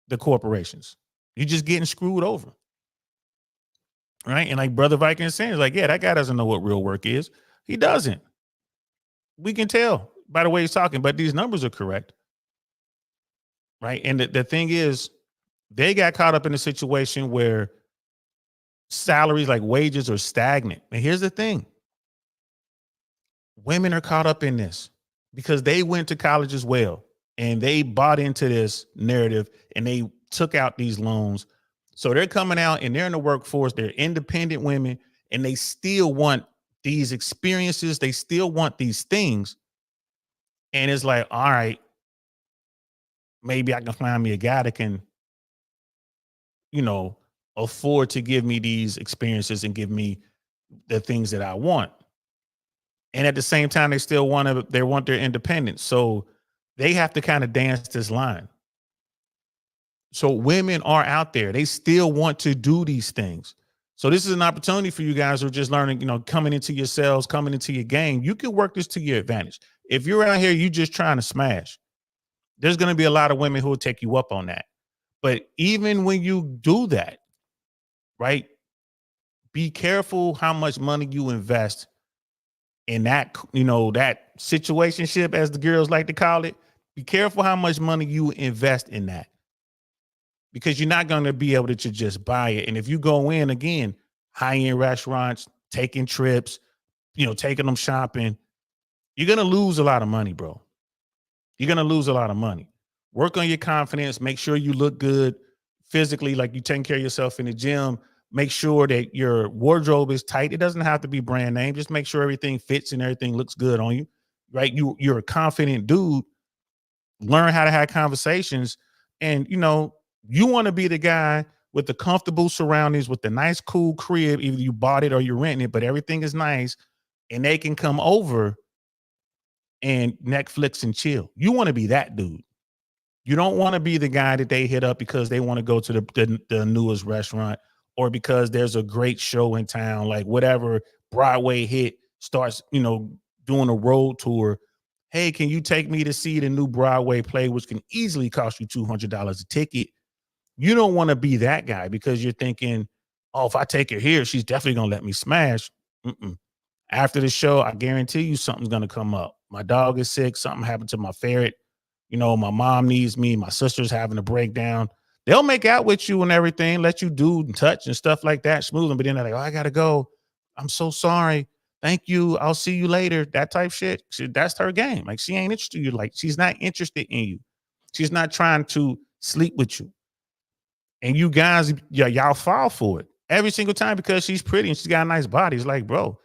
the corporations. You're just getting screwed over. Right. And like Brother Viking is saying, like, yeah, that guy doesn't know what real work is. He doesn't. We can tell by the way he's talking, but these numbers are correct. Right. And the thing is, they got caught up in a situation where salaries, like wages, are stagnant. And here's the thing: women are caught up in this because they went to college as well and they bought into this narrative and they took out these loans. So they're coming out and they're in the workforce. They're independent women and they still want these experiences. They still want these things. And it's like, all right, maybe I can find me a guy that can, you know, afford to give me these experiences and give me the things that I want. And at the same time, they want their independence. So they have to kind of dance this line. So women are out there. They still want to do these things. So this is an opportunity for you guys who are just learning, you know, coming into yourselves, coming into your game. You can work this to your advantage. If you're out here, you just trying to smash, there's going to be a lot of women who will take you up on that. But even when you do that, right, be careful how much money you invest in that, you know, that situationship, as the girls like to call it. Be careful how much money you invest in that, because you're not going to be able to just buy it. And if you go in again, high-end restaurants, taking trips, you know, taking them shopping, you're going to lose a lot of money, bro. You're going to lose a lot of money. Work on your confidence. Make sure you look good physically, like you're taking care of yourself in the gym. Make sure that your wardrobe is tight. It doesn't have to be brand name. Just make sure everything fits and everything looks good on you, right? You're a confident dude. Learn how to have conversations. And, you know, you want to be the guy with the comfortable surroundings, with the nice, cool crib. Either you bought it or you're renting it, but everything is nice and they can come over and Netflix and chill. You want to be that dude. You don't want to be the guy that they hit up because they want to go to the newest restaurant or because there's a great show in town, like whatever Broadway hit starts, you know, doing a road tour. Hey, can you take me to see the new Broadway play, which can easily cost you $200 a ticket? You don't want to be that guy because you're thinking, oh, if I take her here, she's definitely going to let me smash. After the show, I guarantee you something's going to come up. My dog is sick. Something happened to my ferret. You know, my mom needs me. My sister's having a breakdown. They'll make out with you and everything, let you do and touch and stuff like that, smooth them. But then they're like, oh, I got to go. I'm so sorry. Thank you. I'll see you later. That type shit. That's her game. Like, she ain't interested in you. Like, she's not interested in you. She's not trying to sleep with you. And you guys, y'all fall for it every single time because she's pretty and she's got a nice body. It's like, bro,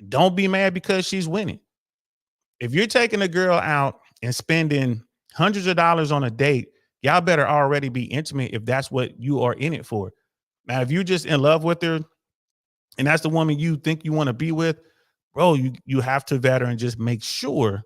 don't be mad because she's winning. If you're taking a girl out and spending hundreds of dollars on a date, y'all better already be intimate if that's what you are in it for. Now, if you're just in love with her and that's the woman you think you want to be with, bro, you have to vet her and just make sure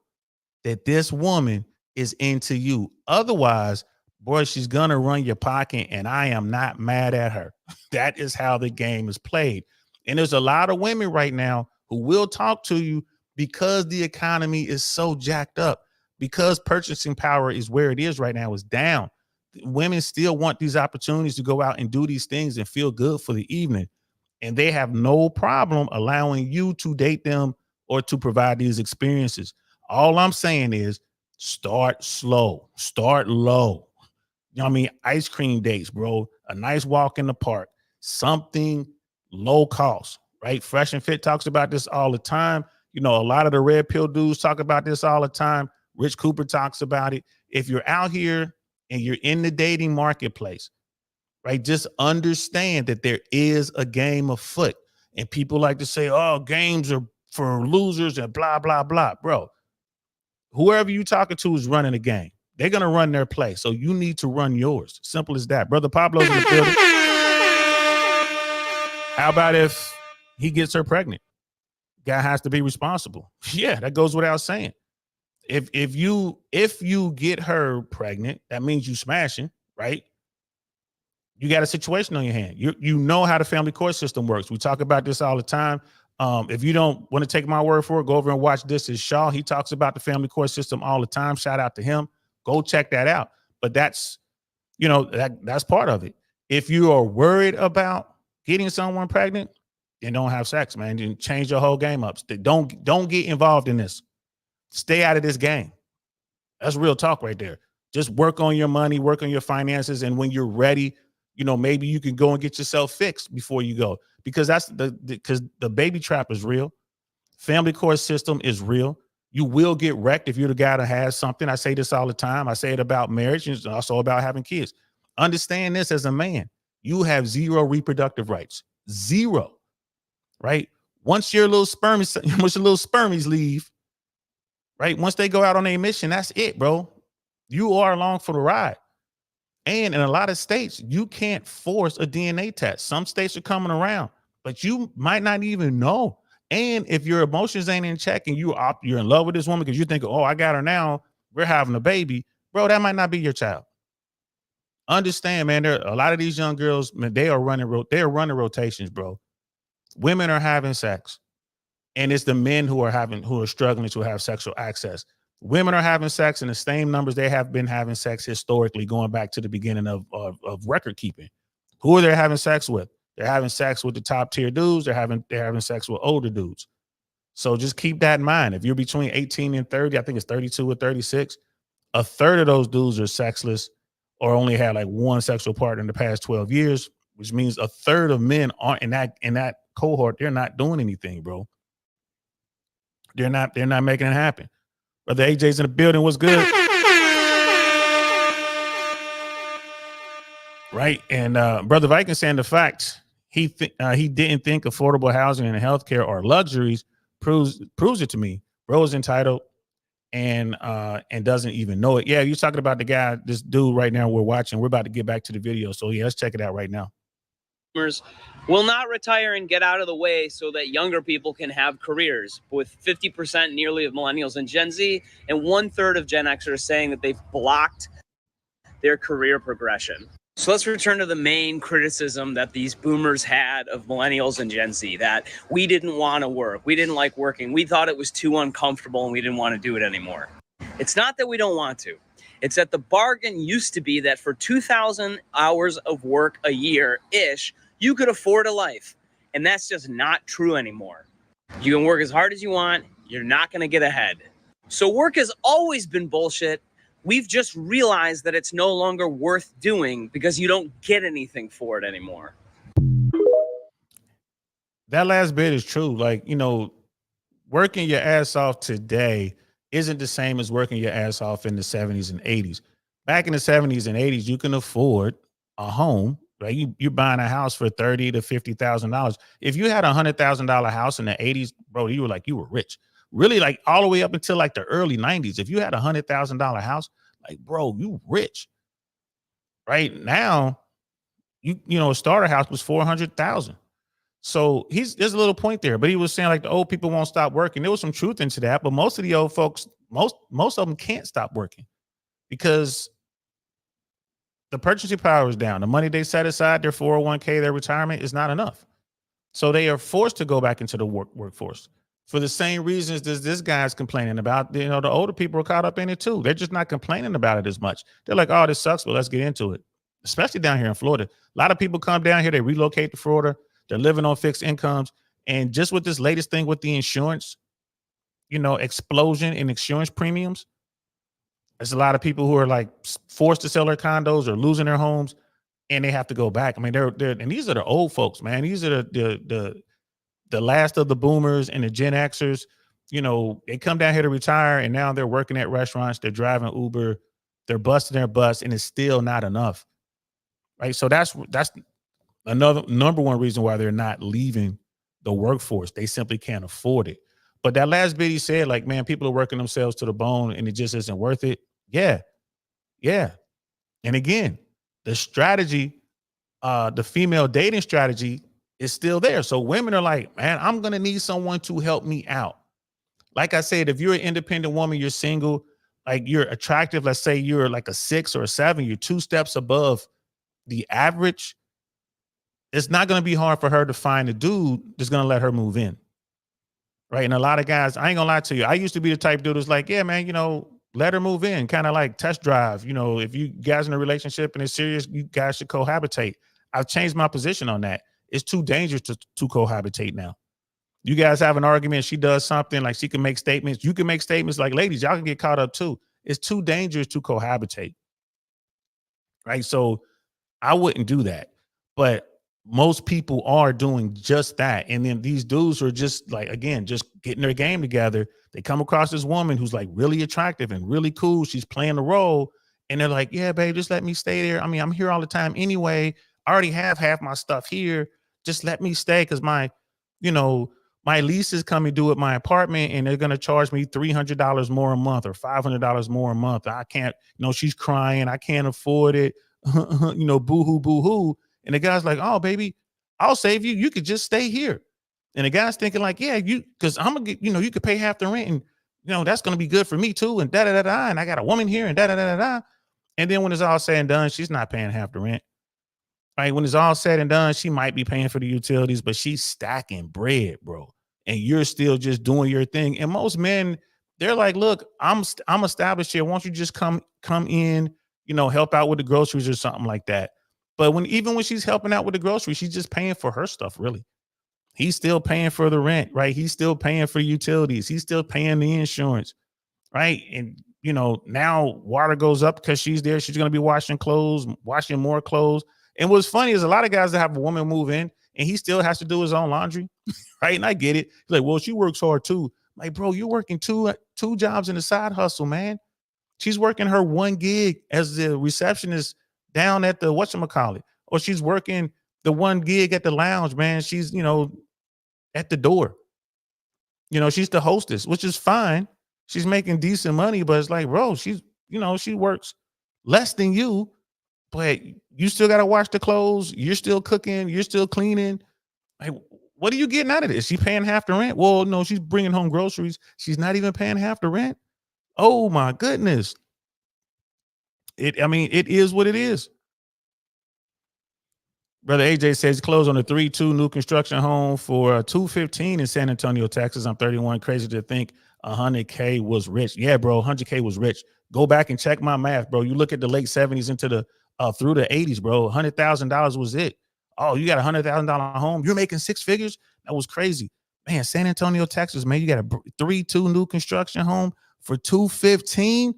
that this woman is into you. Otherwise, boy, she's going to run your pocket, and I am not mad at her. That is how the game is played. And there's a lot of women right now who will talk to you because the economy is so jacked up, because purchasing power is where it is right now, is down. Women still want these opportunities to go out and do these things and feel good for the evening. And they have no problem allowing you to date them or to provide these experiences. All I'm saying is start slow, start low. You know what I mean? Ice cream dates, bro. A nice walk in the park, something low cost, right? Fresh and Fit talks about this all the time. You know, a lot of the red pill dudes talk about this all the time. Rich Cooper talks about it. If you're out here and you're in the dating marketplace, right, just understand that there is a game afoot. And people like to say, oh, games are for losers and blah, blah, blah. Bro, whoever you talking to is running a game. They're gonna run their play. So you need to run yours. Simple as that. Brother Pablo's in the building. How about if he gets her pregnant? Guy has to be responsible. Yeah, that goes without saying. If you get her pregnant, that means you smashing, right? You got a situation on your hand. You know how the family court system works. We talk about this all the time. If you don't want to take my word for it, go over and watch This Is Shaw. He talks about the family court system all the time. Shout out to him. Go check that out. But that's, that's part of it. If you are worried about getting someone pregnant, then don't have sex, man. Then change your whole game up. Don't get involved in this. Stay out of this game. That's real talk right there. Just work on your money, work on your finances, and when you're ready, maybe you can go and get yourself fixed before you go, because because the baby trap is real. Family court system is real. You will get wrecked if you're the guy that has something. I say this all the time. I say it about marriage and also about having kids. Understand this as a man. You have zero reproductive rights. Zero. Right? Once your little spermies leave, right? Once they go out on a mission, that's it, bro. You are along for the ride. And in a lot of states, you can't force a DNA test. Some states are coming around, but you might not even know. And if your emotions ain't in check and you're in love with this woman because you think, oh, I got her now, we're having a baby, bro, that might not be your child. Understand, man, there are a lot of these young girls, man, they are running rotations, bro. Women are having sex, and it's the men who are struggling to have sexual access. Women are having sex in the same numbers they have been having sex historically, going back to the beginning of record keeping. Who are they having sex with? They're having sex with the top tier dudes. They're having sex with older dudes. So just keep that in mind. If you're between 18 and 30, I think it's 32 or 36, a third of those dudes are sexless or only had like one sexual partner in the past 12 years, which means a third of men aren't in that cohort. They're not doing anything, bro. They're not making it happen. Brother AJ's in the building. What's good? Right. And Brother Viking saying the fact he didn't think affordable housing and healthcare are luxuries proves it to me. Bro is entitled and doesn't even know it. Yeah, you're talking about the guy, this dude right now we're watching. We're about to get back to the video. So yeah, let's check it out right now. Will not retire and get out of the way so that younger people can have careers, with 50% nearly of millennials and Gen Z, and 1/3 of Gen Xers saying that they've blocked their career progression. So let's return to the main criticism that these boomers had of millennials and Gen Z, that we didn't want to work. We didn't like working. We thought it was too uncomfortable and we didn't want to do it anymore. It's not that we don't want to. It's that the bargain used to be that for 2,000 hours of work a year-ish, you could afford a life. And that's just not true anymore. You can work as hard as you want. You're not going to get ahead. So work has always been bullshit. We've just realized that it's no longer worth doing because you don't get anything for it anymore. That last bit is true. Like, working your ass off today isn't the same as working your ass off in the 70s and 80s. Back in the 70s and 80s, you can afford a home. Right? You're buying a house for $30,000 to $50,000. If you had $100,000 house in the 80s, bro, you were rich. Really, like all the way up until like the early 90s. If you had $100,000 house, like, bro, you rich. Right now, a starter house was $400,000. So there's a little point there, but he was saying like the old people won't stop working. There was some truth into that, but most of the old folks, most of them can't stop working because the purchasing power is down. The money they set aside, their 401k, their retirement, is not enough. So they are forced to go back into the workforce for the same reasons that this guy's complaining about. The older people are caught up in it too. They're just not complaining about it as much. They're like, oh, this sucks, but let's get into it. Especially down here in Florida. A lot of people come down here, they relocate to Florida. They're living on fixed incomes. And just with this latest thing with the insurance, explosion in insurance premiums, there's a lot of people who are like forced to sell their condos or losing their homes, and they have to go back. I mean, they're and these are the old folks, man. These are the last of the boomers and the Gen Xers. They come down here to retire, and now they're working at restaurants. They're driving Uber. They're busting their butts, and it's still not enough, right? So that's another number one reason why they're not leaving the workforce. They simply can't afford it. But that last bit he said, like, man, people are working themselves to the bone and it just isn't worth it. Yeah. Yeah. And again, the strategy, the female dating strategy is still there. So women are like, man, I'm going to need someone to help me out. Like I said, if you're an independent woman, you're single, like you're attractive, let's say you're like a 6 or a 7, you're 2 steps above the average, it's not going to be hard for her to find a dude that's going to let her move in. Right. And a lot of guys, I ain't gonna lie to you, I used to be the type of dude who's like, yeah, man, let her move in, kind of like test drive. If you guys in a relationship and it's serious, you guys should cohabitate. I've changed my position on that. It's too dangerous to cohabitate now. You guys have an argument, she does something, like she can make statements. You can make statements, like, ladies, y'all can get caught up too. It's too dangerous to cohabitate. Right. So I wouldn't do that. But most people are doing just that. And then these dudes are just like, again, just getting their game together. They come across this woman who's like really attractive and really cool. She's playing the role. And they're like, yeah, babe, just let me stay there. I mean, I'm here all the time anyway. I already have half my stuff here. Just let me stay because my lease is coming due at my apartment and they're going to charge me $300 more a month or $500 more a month. I can't, she's crying. I can't afford it. Boo-hoo, boo-hoo. And the guy's like, oh, baby, I'll save you. You could just stay here. And the guy's thinking like, yeah, because I'm going to get, you could pay half the rent and, that's going to be good for me too. And da-da-da-da. And I got a woman here and da-da-da-da-da. And then when it's all said and done, she's not paying half the rent. Right? When it's all said and done, she might be paying for the utilities, but she's stacking bread, bro. And you're still just doing your thing. And most men, they're like, look, I'm established here. Why don't you just come in, help out with the groceries or something like that. But even when she's helping out with the groceries, she's just paying for her stuff, really. He's still paying for the rent, right? He's still paying for utilities. He's still paying the insurance, right? And, now water goes up because she's there. She's going to be washing more clothes. And what's funny is a lot of guys that have a woman move in and he still has to do his own laundry, right? And I get it. He's like, well, she works hard too. Like, bro, you're working two jobs in a side hustle, man. She's working her 1 gig as the receptionist down at the whatchamacallit, or she's working the 1 gig at the lounge, man. She's, at the door. She's the hostess, which is fine. She's making decent money, but it's like, bro, she's, she works less than you, but you still got to wash the clothes. You're still cooking. You're still cleaning. Like, what are you getting out of this? Is she paying half the rent? Well, no, she's bringing home groceries. She's not even paying half the rent. Oh my goodness. It is what it is. Brother AJ says closed on a 3-2 new construction home for $215 in San Antonio, Texas. I'm 31. Crazy to think $100K was rich. Yeah, bro, $100K was rich. Go back and check my math, bro. You look at the late 70s into the through the 80s, bro. $100,000 was it. Oh, you got $100,000 home. You're making 6 figures. That was crazy, man. San Antonio, Texas, man. You got a 3-2 new construction home for $215.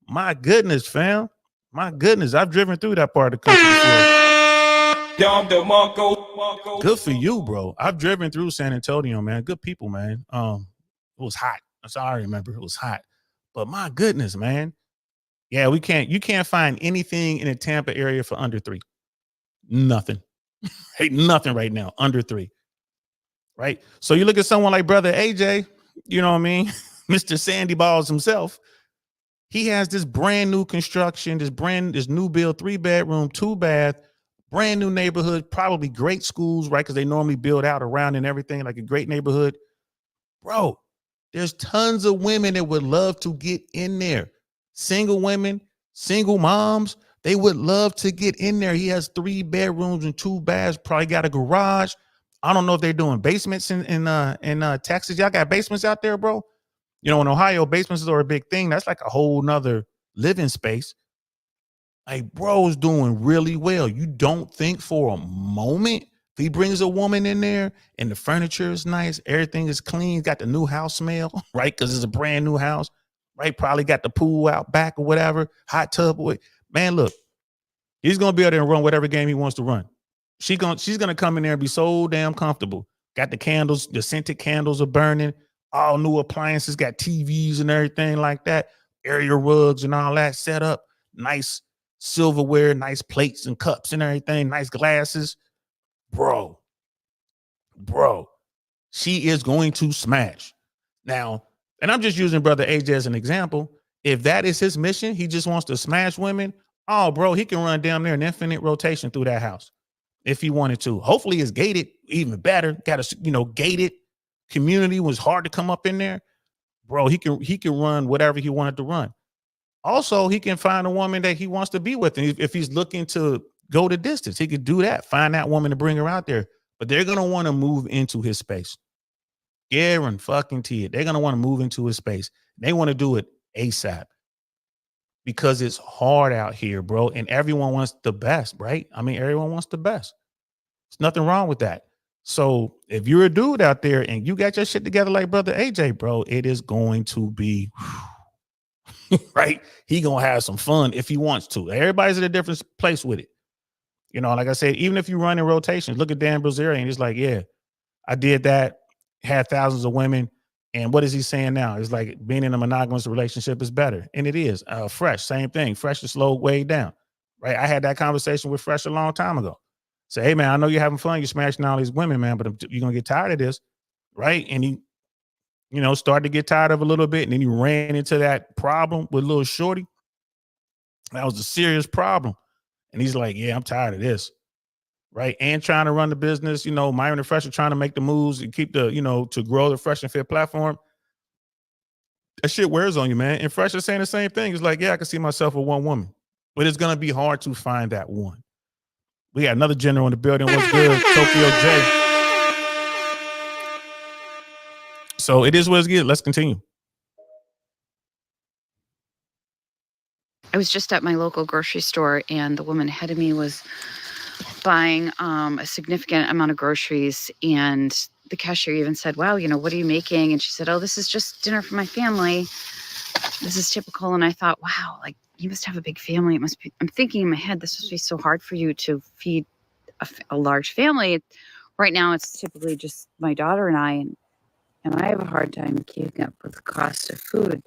My goodness, fam. My goodness, I've driven through that part of the country before. Good for you, bro. I've driven through San Antonio, man. Good people, man. It was hot. That's all I remember. It was hot. But my goodness, man. Yeah, you can't find anything in the Tampa area for under 3. Nothing. Hey, nothing right now. Under 3. Right? So you look at someone like Brother AJ, you know what I mean? Mr. Sandy Balls himself. He has this brand new construction, this new build, 3-bedroom, 2-bath, brand new neighborhood, probably great schools, right? Because they normally build out around and everything, like a great neighborhood. Bro, there's tons of women that would love to get in there. Single women, single moms, they would love to get in there. He has 3 bedrooms and 2 baths, probably got a garage. I don't know if they're doing basements in Texas. Y'all got basements out there, bro? In Ohio, basements are a big thing. That's like a whole nother living space. Like, bro's doing really well. You don't think for a moment if he brings a woman in there and the furniture is nice, everything is clean, got the new house smell, right? Because it's a brand new house, right? Probably got the pool out back or whatever, hot tub. Man, look, he's going to be able to run whatever game he wants to run. She's going to come in there and be so damn comfortable. Got the candles, the scented candles are burning. All new appliances, got TVs and everything like that, area rugs and all that set up, nice silverware, nice plates and cups and everything, nice glasses. Bro, she is going to smash. Now, and I'm just using Brother AJ as an example. if that is his mission, he just wants to smash women. Oh, bro, he can run down there an infinite rotation through that house if he wanted to. Hopefully it's gated, even better. Got a gated community, was hard to come up in there. Bro, he can run whatever he wanted to run. Also, he can find a woman that he wants to be with. And if he's looking to go the distance, he could do that. Find that woman to bring her out there. But they're going to want to move into his space. Guarantee it. They're going to want to move into his space. They want to do it ASAP because it's hard out here, bro. And everyone wants the best, right? I mean, everyone wants the best. There's nothing wrong with that. So if you're a dude out there and you got your shit together like brother AJ, bro, it is going to be right. He gonna have some fun if he wants to. Everybody's at a different place with it. Like I said, even if you run in rotations, look at Dan Bilzerian. He's like, yeah, I did that, had thousands of women. And what is he saying now? It's like being in a monogamous relationship is better. And it is. Fresh, same thing. Fresh is slow way down. Right. I had that conversation with Fresh a long time ago. Say, hey, man, I know you're having fun. You're smashing all these women, man, but you're going to get tired of this. Right. And he, started to get tired of a little bit. And then he ran into that problem with little shorty. That was a serious problem. And he's like, yeah, I'm tired of this. Right. And trying to run the business, Myron and Fresh are trying to make the moves and keep the, to grow the Fresh and Fit platform. That shit wears on you, man. And Fresh is saying the same thing. It's like, yeah, I can see myself with one woman, but it's going to be hard to find that one. We got another general in the building. What's good? Tokyo J. So it is what it's good. Let's continue. I was just at my local grocery store and the woman ahead of me was buying a significant amount of groceries, and the cashier even said, wow, what are you making? And she said, oh, this is just dinner for my family. This is typical. And I thought, wow, like you must have a big family. It must be, I'm thinking in my head, this must be so hard for you to feed a large family. Right now, it's typically just my daughter and I, and I have a hard time keeping up with the cost of food.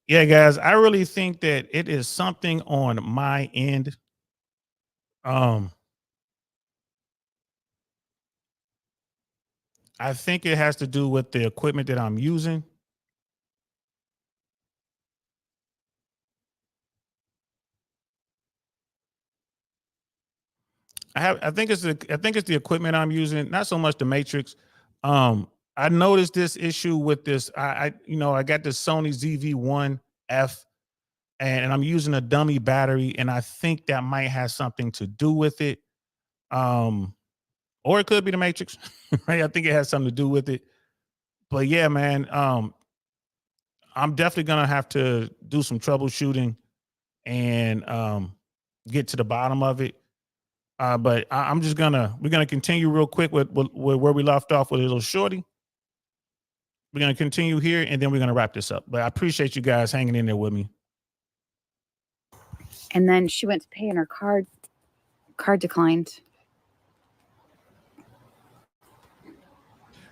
Yeah, guys, I really think that it is something on my end. I think it has to do with the equipment that I'm using. I think it's the equipment I'm using, not so much the matrix. I noticed this issue with this. I got this Sony ZV-1F and I'm using a dummy battery, and I think that might have something to do with it. Or it could be the matrix. Right? I think it has something to do with it. But yeah, man, I'm definitely gonna have to do some troubleshooting and get to the bottom of it. But we're gonna continue real quick with where we left off with a little shorty. We're gonna continue here and then we're gonna wrap this up. But I appreciate you guys hanging in there with me. And then she went to pay and her card declined.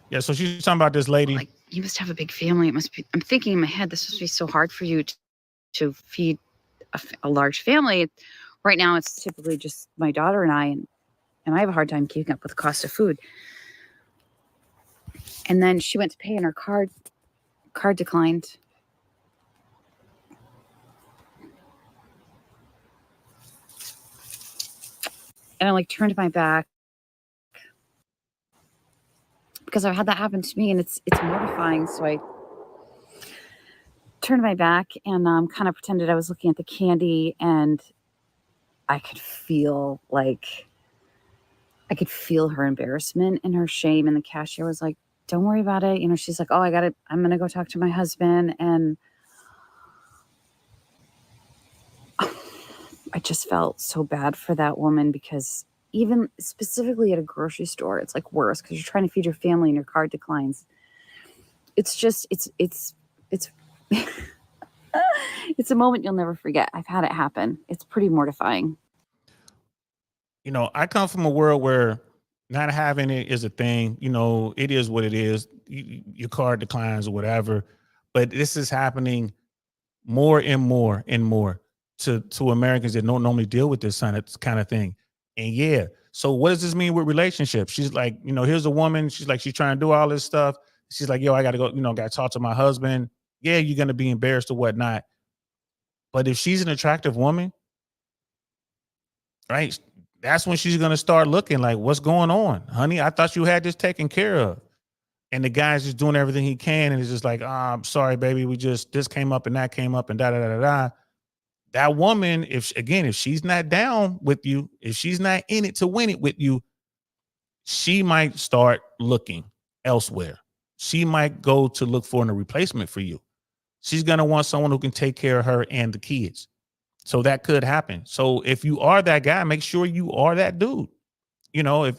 Yeah, so she's talking about this lady. Like, you must have a big family. It must be, I'm thinking in my head, this must be so hard for you to feed a large family. Right now, it's typically just my daughter and I, and I have a hard time keeping up with the cost of food. And then she went to pay and her card declined. And I like turned my back because I've had that happen to me, and it's mortifying. So I turned my back and kind of pretended I was looking at the candy, and I could feel her embarrassment and her shame. And the cashier was like, "Don't worry about it." You know, she's like, "Oh, I'm going to go talk to my husband." And I just felt so bad for that woman, because even specifically at a grocery store, it's like worse because you're trying to feed your family and your card declines. It's just, it's it's a moment you'll never forget. I've had it happen. It's pretty mortifying. You know, I come from a world where not having it is a thing. You know, it is what it is. Your card declines or whatever. But this is happening more and more and more to Americans that don't normally deal with this kind of thing. And yeah, so what does this mean with relationships? She's like, you know, here's a woman. She's like, she's trying to do all this stuff. She's like, yo, I got to go, you know, got to talk to my husband. Yeah, you're going to be embarrassed or whatnot. But if she's an attractive woman, right, that's when she's going to start looking like, what's going on, honey? I thought you had this taken care of. And the guy's just doing everything he can. And it's just like, I'm sorry, baby. This came up and that came up and da, da, da, da, da. That woman, if she's not down with you, if she's not in it to win it with you, she might start looking elsewhere. She might go to look for a replacement for you. She's going to want someone who can take care of her and the kids. So that could happen. So if you are that guy, make sure you are that dude. You know,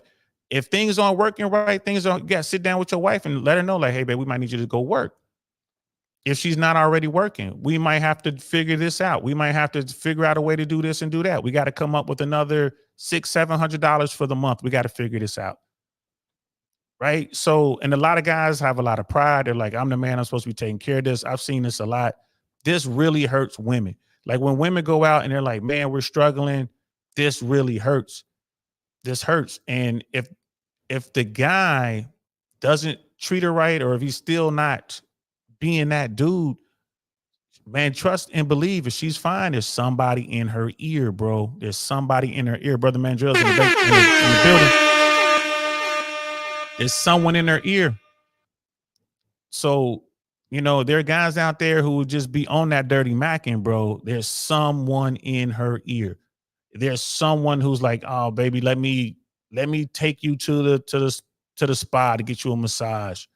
if things aren't working right, you got to sit down with your wife and let her know, like, hey, babe, we might need you to go work. If she's not already working, we might have to figure this out. We might have to figure out a way to do this and do that. We got to come up with another $600-700 for the month. We got to figure this out. Right. So, and a lot of guys have a lot of pride. They're like, I'm the man, I'm supposed to be taking care of this. I've seen this a lot. This really hurts women. Like when women go out and they're like, man, we're struggling. This really hurts. This hurts. And if the guy doesn't treat her right, or if he's still not being that dude, man, trust and believe if she's fine, there's somebody in her ear, bro. There's somebody in her ear. Brother Mandrell's in the building. There's someone in her ear. So, you know, there are guys out there who would just be on that dirty macking, bro. There's someone in her ear. There's someone who's like, oh, baby, let me take you to the spa to get you a massage,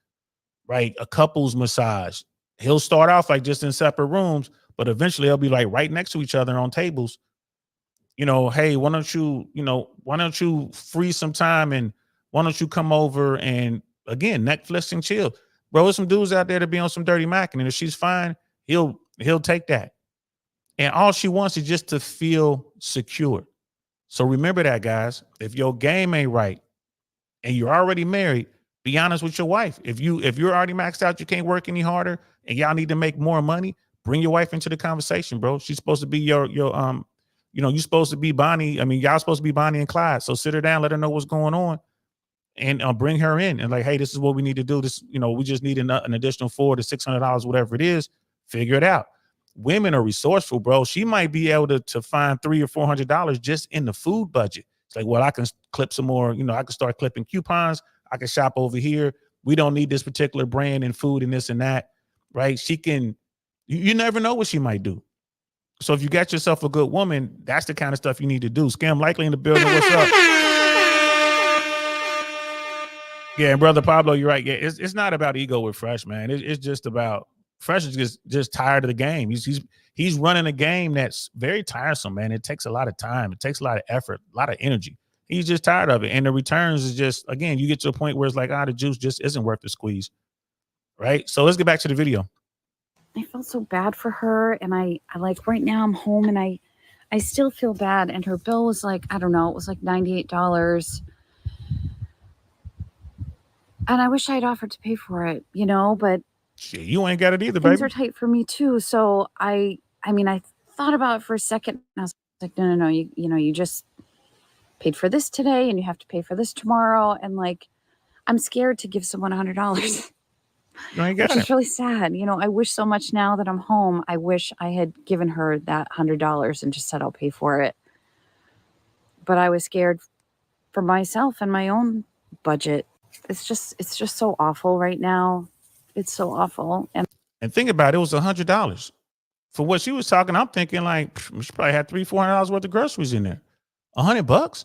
right? A couple's massage. He'll start off like just in separate rooms, but eventually they'll be like right next to each other on tables. You know, hey, why don't you free some time and why don't you come over and again, Netflix and chill. Bro, there's some dudes out there to be on some dirty macking, and if she's fine, he'll take that. And all she wants is just to feel secure. So remember that, guys. If your game ain't right and you're already married, be honest with your wife. If you're already maxed out, you can't work any harder, and y'all need to make more money, bring your wife into the conversation, bro. She's supposed to be your you know, you're supposed to be Bonnie. I mean, y'all supposed to be Bonnie and Clyde. So sit her down, let her know what's going on, and bring her in and like, hey, this is what we need to do. This, you know, we just need an additional $400 to $600, whatever it is. Figure it out. Women are resourceful, bro. She might be able to find $300 or $400 just in the food budget. It's like, well, I can clip some more. You know, I can start clipping coupons. I can shop over here. We don't need this particular brand and food and this and that, right? She can. You never know what she might do. So if you got yourself a good woman, that's the kind of stuff you need to do. Scam Likely in the building. What's up? Yeah, and brother Pablo, you're right. Yeah, it's not about ego with Fresh, man. It's just about Fresh is just tired of the game. He's running a game that's very tiresome, man. It takes a lot of time. It takes a lot of effort, a lot of energy. He's just tired of it. And the returns is just, again, you get to a point where it's like, the juice just isn't worth the squeeze. Right? So let's get back to the video. I felt so bad for her, and I like right now I'm home and I still feel bad, and her bill was like, I don't know, it was like $98. And I wish I'd offered to pay for it, you know, but shit, you ain't got it either, things baby. are tight for me too. So I mean, I thought about it for a second, and I was like, no, you just paid for this today and you have to pay for this tomorrow. And like, I'm scared to give someone $100. You ain't got Which it. is really sad. You know, I wish so much now that I'm home. I wish I had given her that $100 and just said, I'll pay for it. But I was scared for myself and my own budget. It's just so awful right now. It's so awful. And think about it, it was $100 for what she was talking. I'm thinking like she probably had $300-400 worth of groceries in there. $100.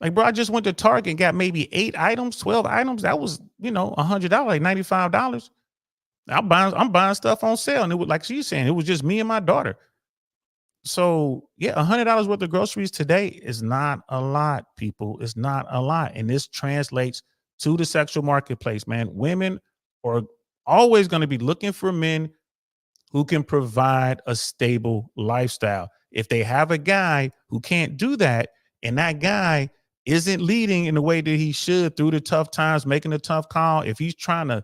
Like, bro, I just went to Target and got maybe 8 items, 12 items. That was, $100, like $95. I'm buying stuff on sale. And it was like she's saying, it was just me and my daughter. So yeah, $100 worth of groceries today is not a lot, people. It's not a lot. And this translates to the sexual marketplace, man. Women are always going to be looking for men who can provide a stable lifestyle. If they have a guy who can't do that, and that guy isn't leading in the way that he should through the tough times, making a tough call, if he's trying to,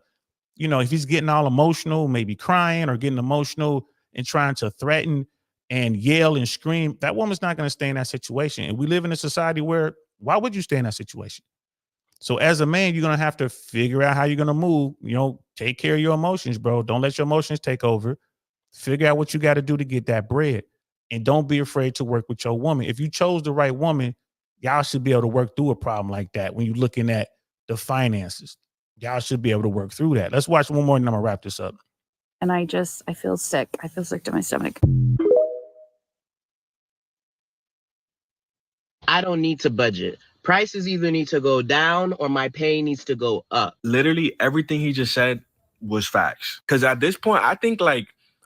if he's getting all emotional, maybe crying or getting emotional and trying to threaten and yell and scream, that woman's not going to stay in that situation. And we live in a society where, why would you stay in that situation? So as a man, you're going to have to figure out how you're going to move, take care of your emotions, bro. Don't let your emotions take over. Figure out what you got to do to get that bread. And don't be afraid to work with your woman. If you chose the right woman, y'all should be able to work through a problem like that. When you're looking at the finances, y'all should be able to work through that. Let's watch one more and I'm going to wrap this up. And I feel sick. I feel sick to my stomach. I don't need to budget. Prices either need to go down or my pay needs to go up. Literally everything he just said was facts. Because at this point, I think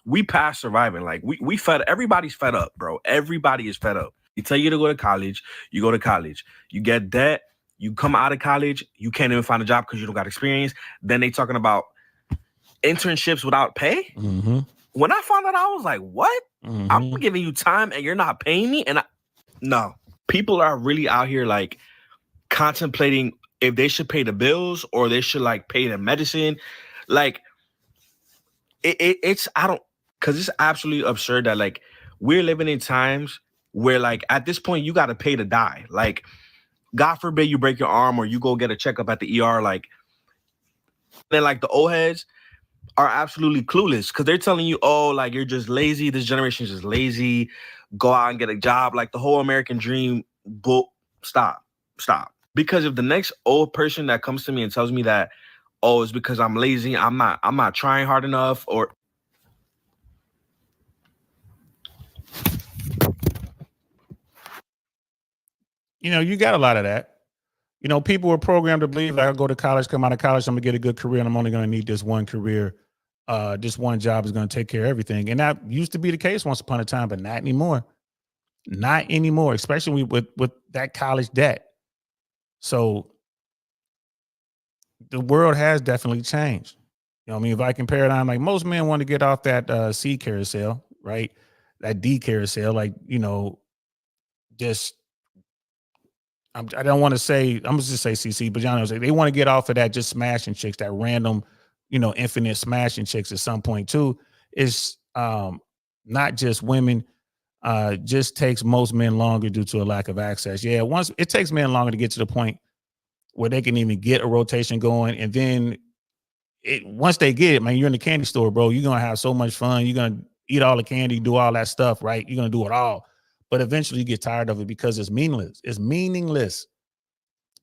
we past surviving. Like we fed, everybody's fed up, bro. Everybody is fed up. You tell you to go to college, you go to college. You get debt, you come out of college, you can't even find a job because you don't got experience. Then they talking about internships without pay. Mm-hmm. When I found out, I was like, what? Mm-hmm. I'm giving you time and you're not paying me? No. People are really out here contemplating if they should pay the bills or they should pay the medicine. It's absolutely absurd that we're living in times where at this point you got to pay to die. God forbid you break your arm or you go get a checkup at the ER. Then the old heads are absolutely clueless because they're telling you, oh, you're just lazy. This generation is just lazy. Go out and get a job. The whole American dream book. Stop. Because if the next old person that comes to me and tells me that, oh, it's because I'm lazy, I'm not trying hard enough, or you got a lot of that. People were programmed to believe I go to college, come out of college, I'm gonna get a good career, and I'm only gonna need this one career. This one job is gonna take care of everything. And that used to be the case once upon a time, but not anymore. Not anymore, especially with that college debt. So the world has definitely changed. Viking paradigm, most men want to get off that C carousel, right? That D carousel, just I don't want to say, I'm gonna just say CC, but y'all know they want to get off of that just smashing chicks, that random, infinite smashing chicks at some point too. It's not just women. Just takes most men longer due to a lack of access. Yeah, once it takes men longer to get to the point where they can even get a rotation going, and then once they get it, man, you're in the candy store, bro. You're gonna have so much fun. You're gonna eat all the candy, do all that stuff, right? You're gonna do it all, but eventually you get tired of it because it's meaningless. It's meaningless.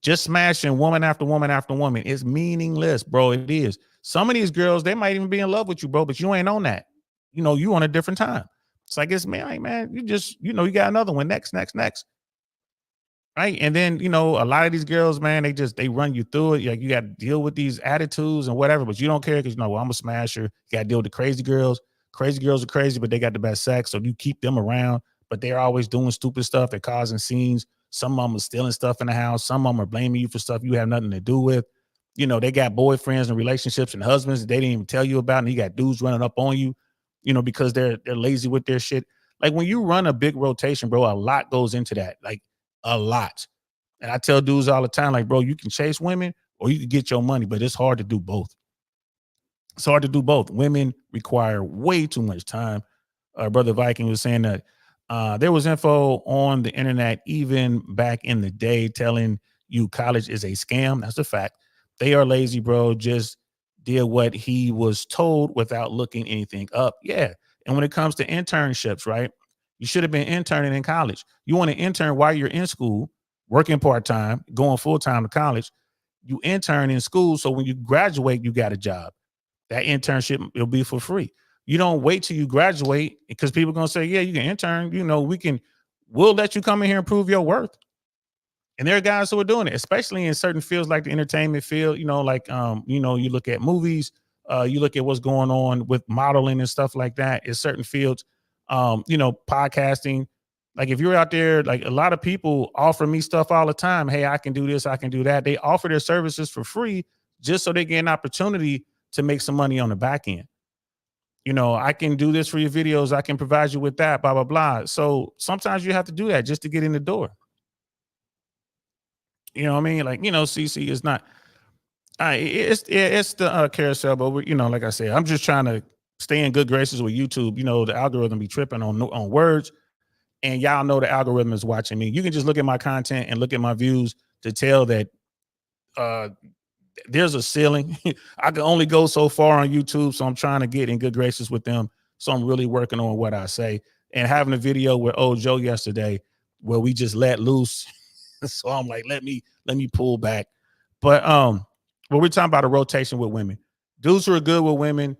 Just smashing woman after woman after woman. It's meaningless, bro. It is. Some of these girls, they might even be in love with you, bro, but you ain't on that. You on a different time. It's it's man, you just, you got another one next. Right. And then, a lot of these girls, man, they run you through it. You got to deal with these attitudes and whatever, but you don't care because, well, I'm a smasher. You got to deal with the crazy girls. Crazy girls are crazy, but they got the best sex. So you keep them around, but they're always doing stupid stuff. They're causing scenes. Some of them are stealing stuff in the house. Some of them are blaming you for stuff you have nothing to do with. They got boyfriends and relationships and husbands that they didn't even tell you about. And you got dudes running up on you, because they're lazy with their shit. When you run a big rotation, bro, a lot goes into that, a lot. And I tell dudes all the time, bro, you can chase women or you can get your money, but it's hard to do both. It's hard to do both. Women require way too much time. Brother Viking was saying that there was info on the internet, even back in the day, telling you college is a scam. That's a fact. They are lazy, bro. Just did what he was told without looking anything up. Yeah. And when it comes to internships, right? You should have been interning in college. You want to intern while you're in school, working part-time, going full-time to college, you intern in school. So when you graduate, you got a job. That internship will be for free. You don't wait till you graduate because people are going to say, yeah, you can intern. You know, we'll let you come in here and prove your worth. And there are guys who are doing it, especially in certain fields like the entertainment field, you know, like, you know, you look at movies, you look at what's going on with modeling and stuff like that in certain fields, you know, podcasting. Like if you're out there, like a lot of people offer me stuff all the time. Hey, I can do this, I can do that. They offer their services for free just so they get an opportunity to make some money on the back end. You know, I can do this for your videos. I can provide you with that, blah, blah, blah. So sometimes you have to do that just to get in the door. You know what I mean? Like, you know, CC is not, it's the carousel, but you know, like I said, I'm just trying to stay in good graces with YouTube. You know, the algorithm be tripping on words, and y'all know the algorithm is watching me. You can just look at my content and look at my views to tell that there's a ceiling. I can only go so far on YouTube, so I'm trying to get in good graces with them. So I'm really working on what I say, and having a video with old Joe yesterday where we just let loose. So I'm like, let me pull back. But we're talking about a rotation with women. Dudes who are good with women,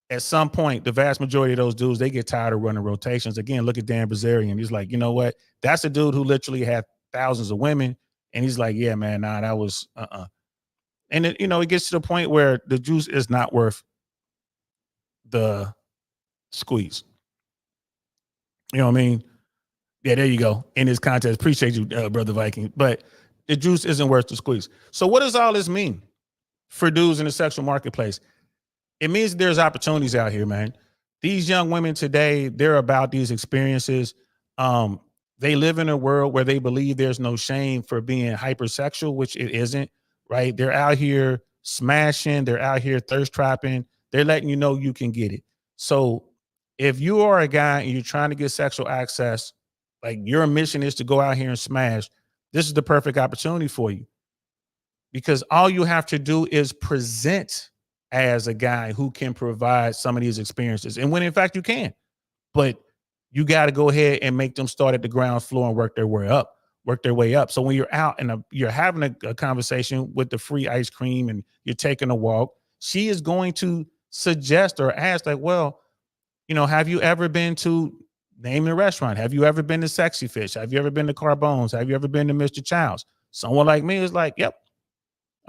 at some point, the vast majority of those dudes, they get tired of running rotations. Again, look at Dan Bilzerian. He's like, you know what? That's a dude who literally had thousands of women. And he's like, yeah, man, nah, that was And it, you know, it gets to the point where the juice is not worth the squeeze. You know what I mean? Yeah, there you go. In this contest. Appreciate you, Brother Viking. But the juice isn't worth the squeeze. So what does all this mean for dudes in the sexual marketplace? It means there's opportunities out here, man. These young women today, they're about these experiences. They live in a world where they believe there's no shame for being hypersexual, which it isn't, right? They're out here smashing. They're out here thirst trapping. They're letting you know you can get it. So if you are a guy and you're trying to get sexual access, like your mission is to go out here and smash, this is the perfect opportunity for you. Because all you have to do is present as a guy who can provide some of these experiences. And when in fact you can, but you got to go ahead and make them start at the ground floor and work their way up. So when you're out and you're having a conversation with the free ice cream and you're taking a walk, she is going to suggest or ask like, well, you know, have you ever been to name the restaurant? Have you ever been to Sexy Fish? Have you ever been to Carbone's? Have you ever been to Mr. Child's? Someone like me is like, yep.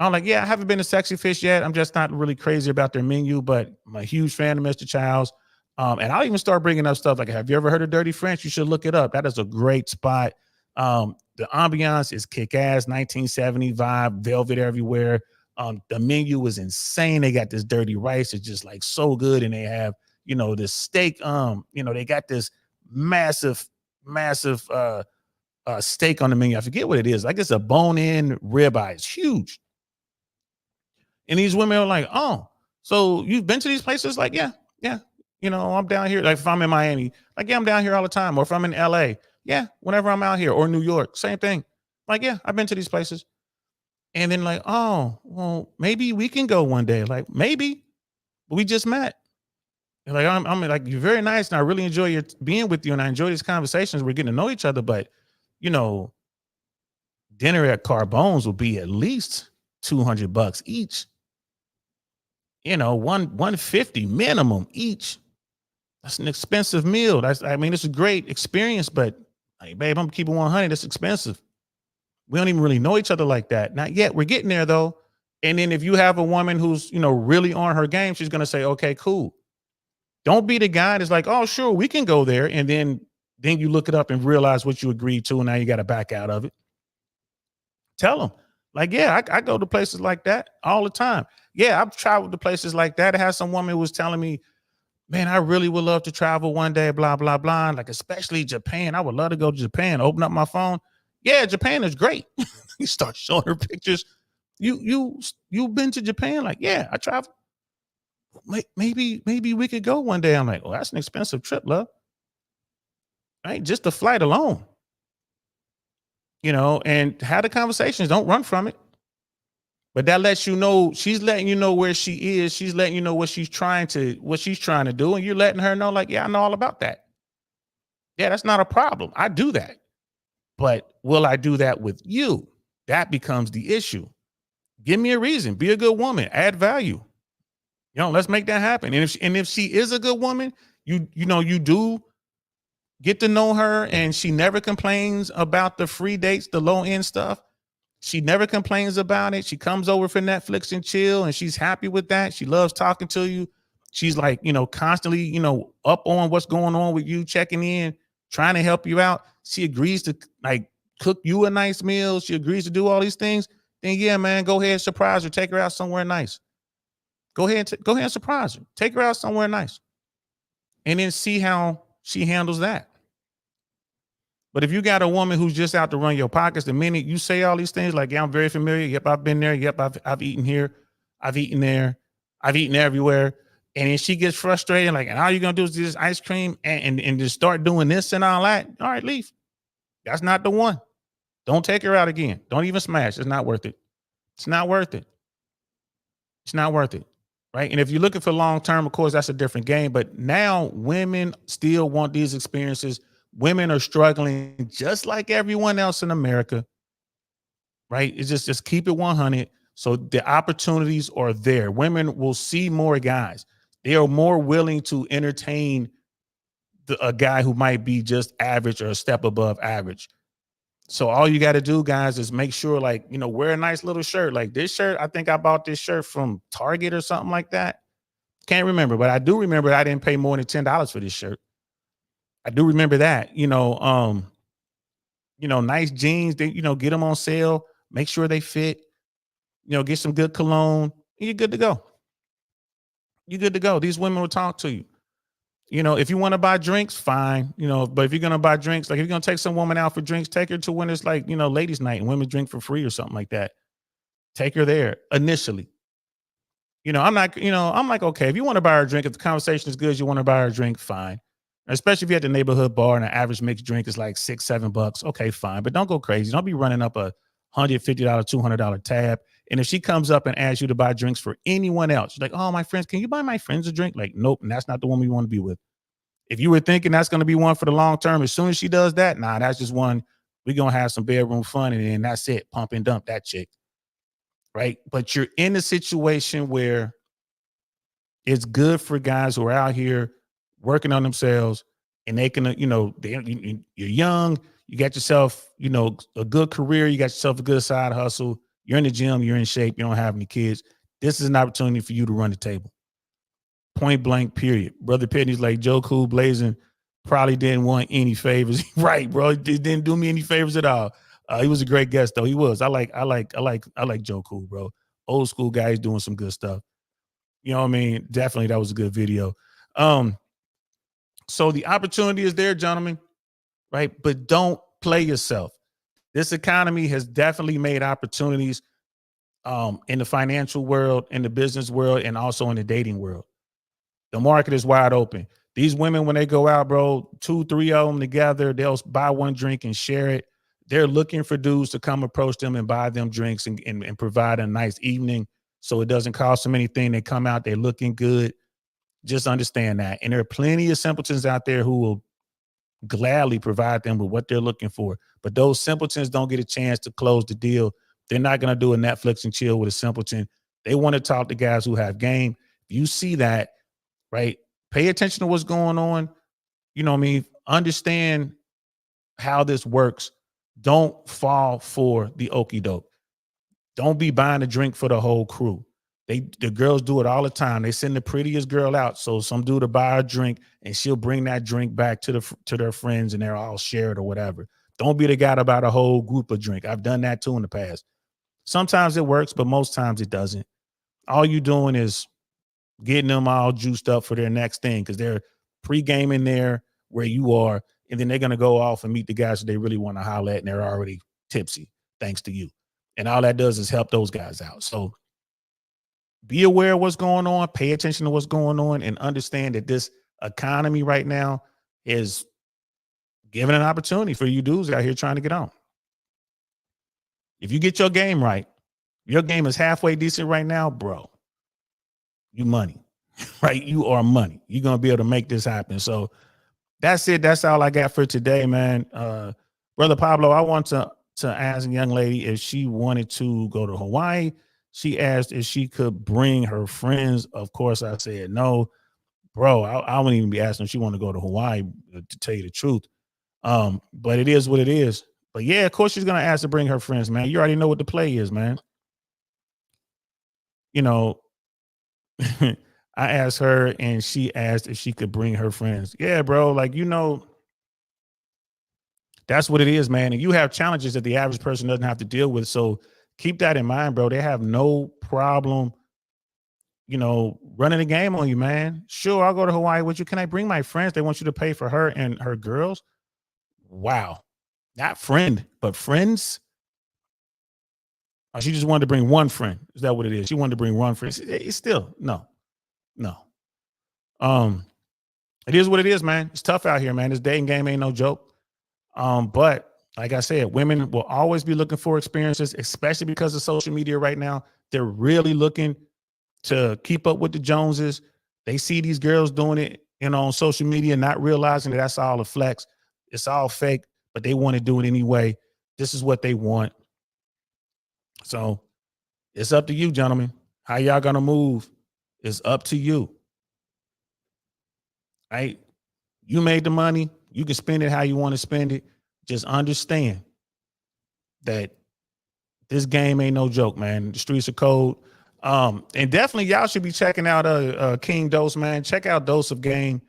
I'm like, yeah, I haven't been to Sexy Fish yet. I'm just not really crazy about their menu, but I'm a huge fan of Mr. Child's. And I'll even start bringing up stuff like, have you ever heard of Dirty French? You should look it up. That is a great spot. The ambiance is kick-ass, 1970 vibe, velvet everywhere. The menu is insane. They got this dirty rice. It's just like so good. And they have, you know, this steak. You know, they got this massive steak on the menu. I forget what it is. Like it's a bone-in ribeye. It's huge. And these women are like, oh, so you've been to these places? Like, yeah. You know, I'm down here. Like if I'm in Miami, like, yeah, I'm down here all the time. Or if I'm in LA, yeah, whenever I'm out here, or New York, same thing. Like, yeah, I've been to these places. And then like, oh, well, maybe we can go one day. Like, maybe, but we just met. And like, I'm like, you're very nice. And I really enjoy your being with you. And I enjoy these conversations. We're getting to know each other. But, you know, dinner at Carbone's will be at least $200 each. You know, 150 minimum each. That's an expensive meal. I mean, it's a great experience, but hey, babe, I'm keeping 100. It's expensive. We don't even really know each other like that. Not yet. We're getting there though. And then if you have a woman who's, you know, really on her game, she's going to say, okay, cool. Don't be the guy that's like, oh, sure, we can go there. And then you look it up and realize what you agreed to. And now you got to back out of it. Tell them like, yeah, I go to places like that all the time. Yeah, I've traveled to places like that. I had some woman who was telling me, man, I really would love to travel one day, blah, blah, blah. Like, especially Japan. I would love to go to Japan, open up my phone. Yeah, Japan is great. You start showing her pictures. You've been to Japan? Like, yeah, I traveled. Maybe we could go one day. I'm like, well, that's an expensive trip, love. Right? Just the flight alone. You know, and have the conversations. Don't run from it. But that lets you know, she's letting you know where she is. She's letting you know what she's trying to do. And you're letting her know, like, yeah, I know all about that. Yeah, that's not a problem. I do that. But will I do that with you? That becomes the issue. Give me a reason. Be a good woman. Add value. Let's make that happen. And if she is a good woman, you do get to know her, and she never complains about the free dates, the low end stuff. She never complains about it. She comes over for Netflix and chill, and she's happy with that. She loves talking to you. She's like, constantly, up on what's going on with you, checking in, trying to help you out. She agrees to like cook you a nice meal. She agrees to do all these things. Then yeah, man, go ahead and surprise her. Take her out somewhere nice. Go ahead and surprise her. Take her out somewhere nice. And then see how she handles that. But if you got a woman who's just out to run your pockets, the minute you say all these things like, yeah, I'm very familiar. Yep, I've been there. Yep, I've eaten here. I've eaten there. I've eaten everywhere. And then she gets frustrated, like, and all you're going to do is this ice cream and just start doing this and all that. All right, leave. That's not the one. Don't take her out again. Don't even smash. It's not worth it. It's not worth it. It's not worth it. Right. And if you're looking for long term, of course, that's a different game. But now women still want these experiences. Women are struggling just like everyone else in America. Right. It's just keep it 100. So the opportunities are there. Women will see more guys. They are more willing to entertain a guy who might be just average or a step above average. So all you got to do, guys, is make sure, like, wear a nice little shirt. Like this shirt, I think I bought this shirt from Target or something like that. Can't remember, but I do remember I didn't pay more than $10 for this shirt. I do remember that. Nice jeans. They, get them on sale. Make sure they fit. Get some good cologne. And you're good to go. You're good to go. These women will talk to you. If you want to buy drinks, fine. But if you're gonna buy drinks, like if you're gonna take some woman out for drinks, take her to when it's like, ladies' night and women drink for free or something like that. Take her there initially. I'm like, okay, if you want to buy her a drink, if the conversation is good, you want to buy her a drink, fine. Especially if you're at the neighborhood bar and an average mixed drink is like $6-7. Okay, fine. But don't go crazy. Don't be running up a $150, $200 tab. And if she comes up and asks you to buy drinks for anyone else, you're like, oh, my friends, can you buy my friends a drink? Like, nope. And that's not the woman you want to be with. If you were thinking that's going to be one for the long term, as soon as she does that, nah, that's just one. We're going to have some bedroom fun. And then that's it. Pump and dump that chick. Right. But you're in a situation where it's good for guys who are out here working on themselves, and they can, you're young, you got yourself, a good career, you got yourself a good side hustle, you're in the gym, you're in shape, you don't have any kids. This is an opportunity for you to run the table. Point blank, period. Brother Pitney's like, Joe Cool Blazing probably didn't want any favors. Right, bro. He didn't do me any favors at all. He was a great guest though. He was. I like Joe Cool, bro. Old school guy. He's doing some good stuff. You know what I mean? Definitely, that was a good video. So the opportunity is there, gentlemen, right? But don't play yourself. This economy has definitely made opportunities in the financial world, in the business world, and also in the dating world. The market is wide open. These women, when they go out, bro, 2-3 of them together, they'll buy one drink and share it. They're looking for dudes to come approach them and buy them drinks and provide a nice evening so it doesn't cost them anything. They come out, they're looking good. Just understand that. And there are plenty of simpletons out there who will gladly provide them with what they're looking for. But those simpletons don't get a chance to close the deal. They're not going to do a Netflix and chill with a simpleton. They want to talk to guys who have game. If you see that, right, pay attention to what's going on. You know what I mean? Understand how this works. Don't fall for the okie doke. Don't be buying a drink for the whole crew. The girls do it all the time. They send the prettiest girl out, so some dude to buy a drink, and she'll bring that drink back to their friends, and they're all share it or whatever. Don't be the guy to buy a whole group of drink. I've done that too in the past. Sometimes it works, but most times it doesn't. All you doing is getting them all juiced up for their next thing because they're pre-gaming there where you are, and then they're gonna go off and meet the guys that they really want to holler at, and they're already tipsy thanks to you. And all that does is help those guys out. So be aware of what's going on, pay attention to what's going on, and understand that this economy right now is giving an opportunity for you dudes out here trying to get on. If you get your game right, your game is halfway decent right now, bro, you money, right? You are money. You're going to be able to make this happen. So that's it. That's all I got for today, man. Brother Pablo, I want to ask a young lady if she wanted to go to Hawaii. She asked if she could bring her friends. Of course, I said no. Bro, I wouldn't even be asking if she want to go to Hawaii, to tell you the truth. But it is what it is. But yeah, of course she's gonna ask to bring her friends, man. You already know what the play is, man. You know, I asked her and she asked if she could bring her friends. Yeah, bro, like, you know, that's what it is, man. And you have challenges that the average person doesn't have to deal with. So keep that in mind, bro. They have no problem, you know, running the game on you, man. Sure, I'll go to Hawaii with you. Can I bring my friends? They want you to pay for her and her girls. Wow. Not friend, but friends. Oh, she just wanted to bring one friend. Is that what it is? She wanted to bring one friend. It's still no. It is what it is, man. It's tough out here, man. This dating game ain't no joke. But like I said, women will always be looking for experiences, especially because of social media right now. They're really looking to keep up with the Joneses. They see these girls doing it, you know, on social media, not realizing that that's all a flex. It's all fake, but they want to do it anyway. This is what they want. So it's up to you, gentlemen. How y'all gonna move? It's up to you. Right? You made the money. You can spend it how you want to spend it. Just understand that this game ain't no joke, man. The streets are cold. And definitely y'all should be checking out King Dose, man. Check out Dose of Game.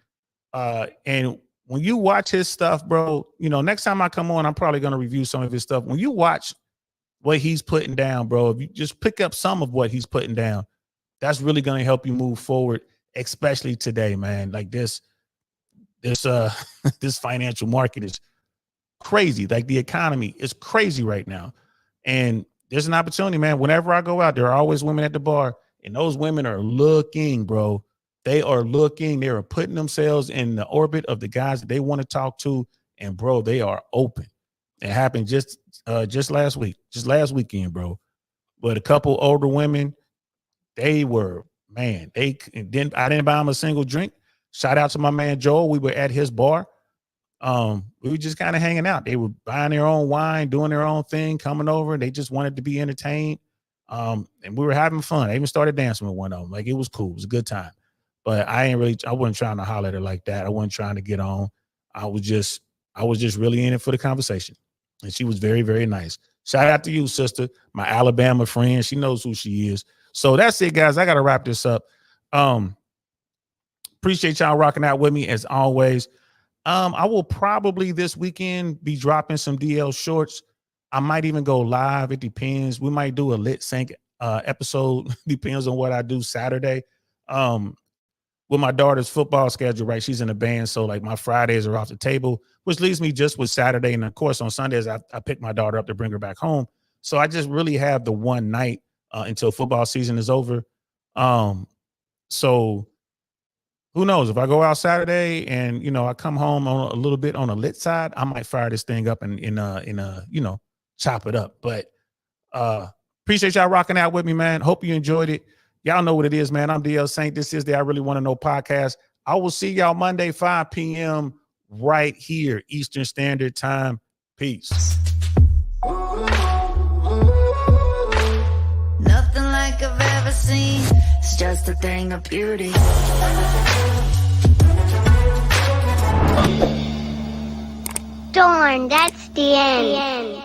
And when you watch his stuff, bro, you know, next time I come on, I'm probably going to review some of his stuff. When you watch what he's putting down, bro, if you just pick up some of what he's putting down, that's really going to help you move forward, especially today, man. Like this financial market is crazy. Like the economy is crazy right now. And there's an opportunity, man. Whenever I go out, there are always women at the bar, and those women are looking, bro. They are looking. They are putting themselves in the orbit of the guys that they want to talk to. And bro, they are open. It happened just last weekend, bro. But a couple older women, they were, man, I didn't buy them a single drink. Shout out to my man Joel. We were at his bar. We were just kind of hanging out. They were buying their own wine, doing their own thing, coming over. They just wanted to be entertained. And we were having fun. I even started dancing with one of them. Like, it was cool. It was a good time. But I wasn't trying to holler at her like that. I wasn't trying to get on. I was just really in it for the conversation. And she was very, very nice. Shout out to you, sister, my Alabama friend. She knows who she is. So that's it, guys. I got to wrap this up. Appreciate y'all rocking out with me as always. I will probably this weekend be dropping some DL shorts. I might even go live. It depends. We might do a lit sync episode. Depends on what I do Saturday. With my daughter's football schedule, right? She's in a band, so like my Fridays are off the table, which leaves me just with Saturday. And of course, on Sundays, I pick my daughter up to bring her back home. So I just really have the one night until football season is over. So who knows? If I go out Saturday and, you know, I come home on a little bit on a lit side, I might fire this thing up and you know, chop it up. But appreciate y'all rocking out with me, man. Hope you enjoyed it. Y'all know what it is, man. I'm DL Saint. This is the I Really Want to Know podcast. I will see y'all Monday, 5 p.m. right here, Eastern Standard Time. Peace. Nothing like I've ever seen. It's just a thing of beauty. Darn, that's the end.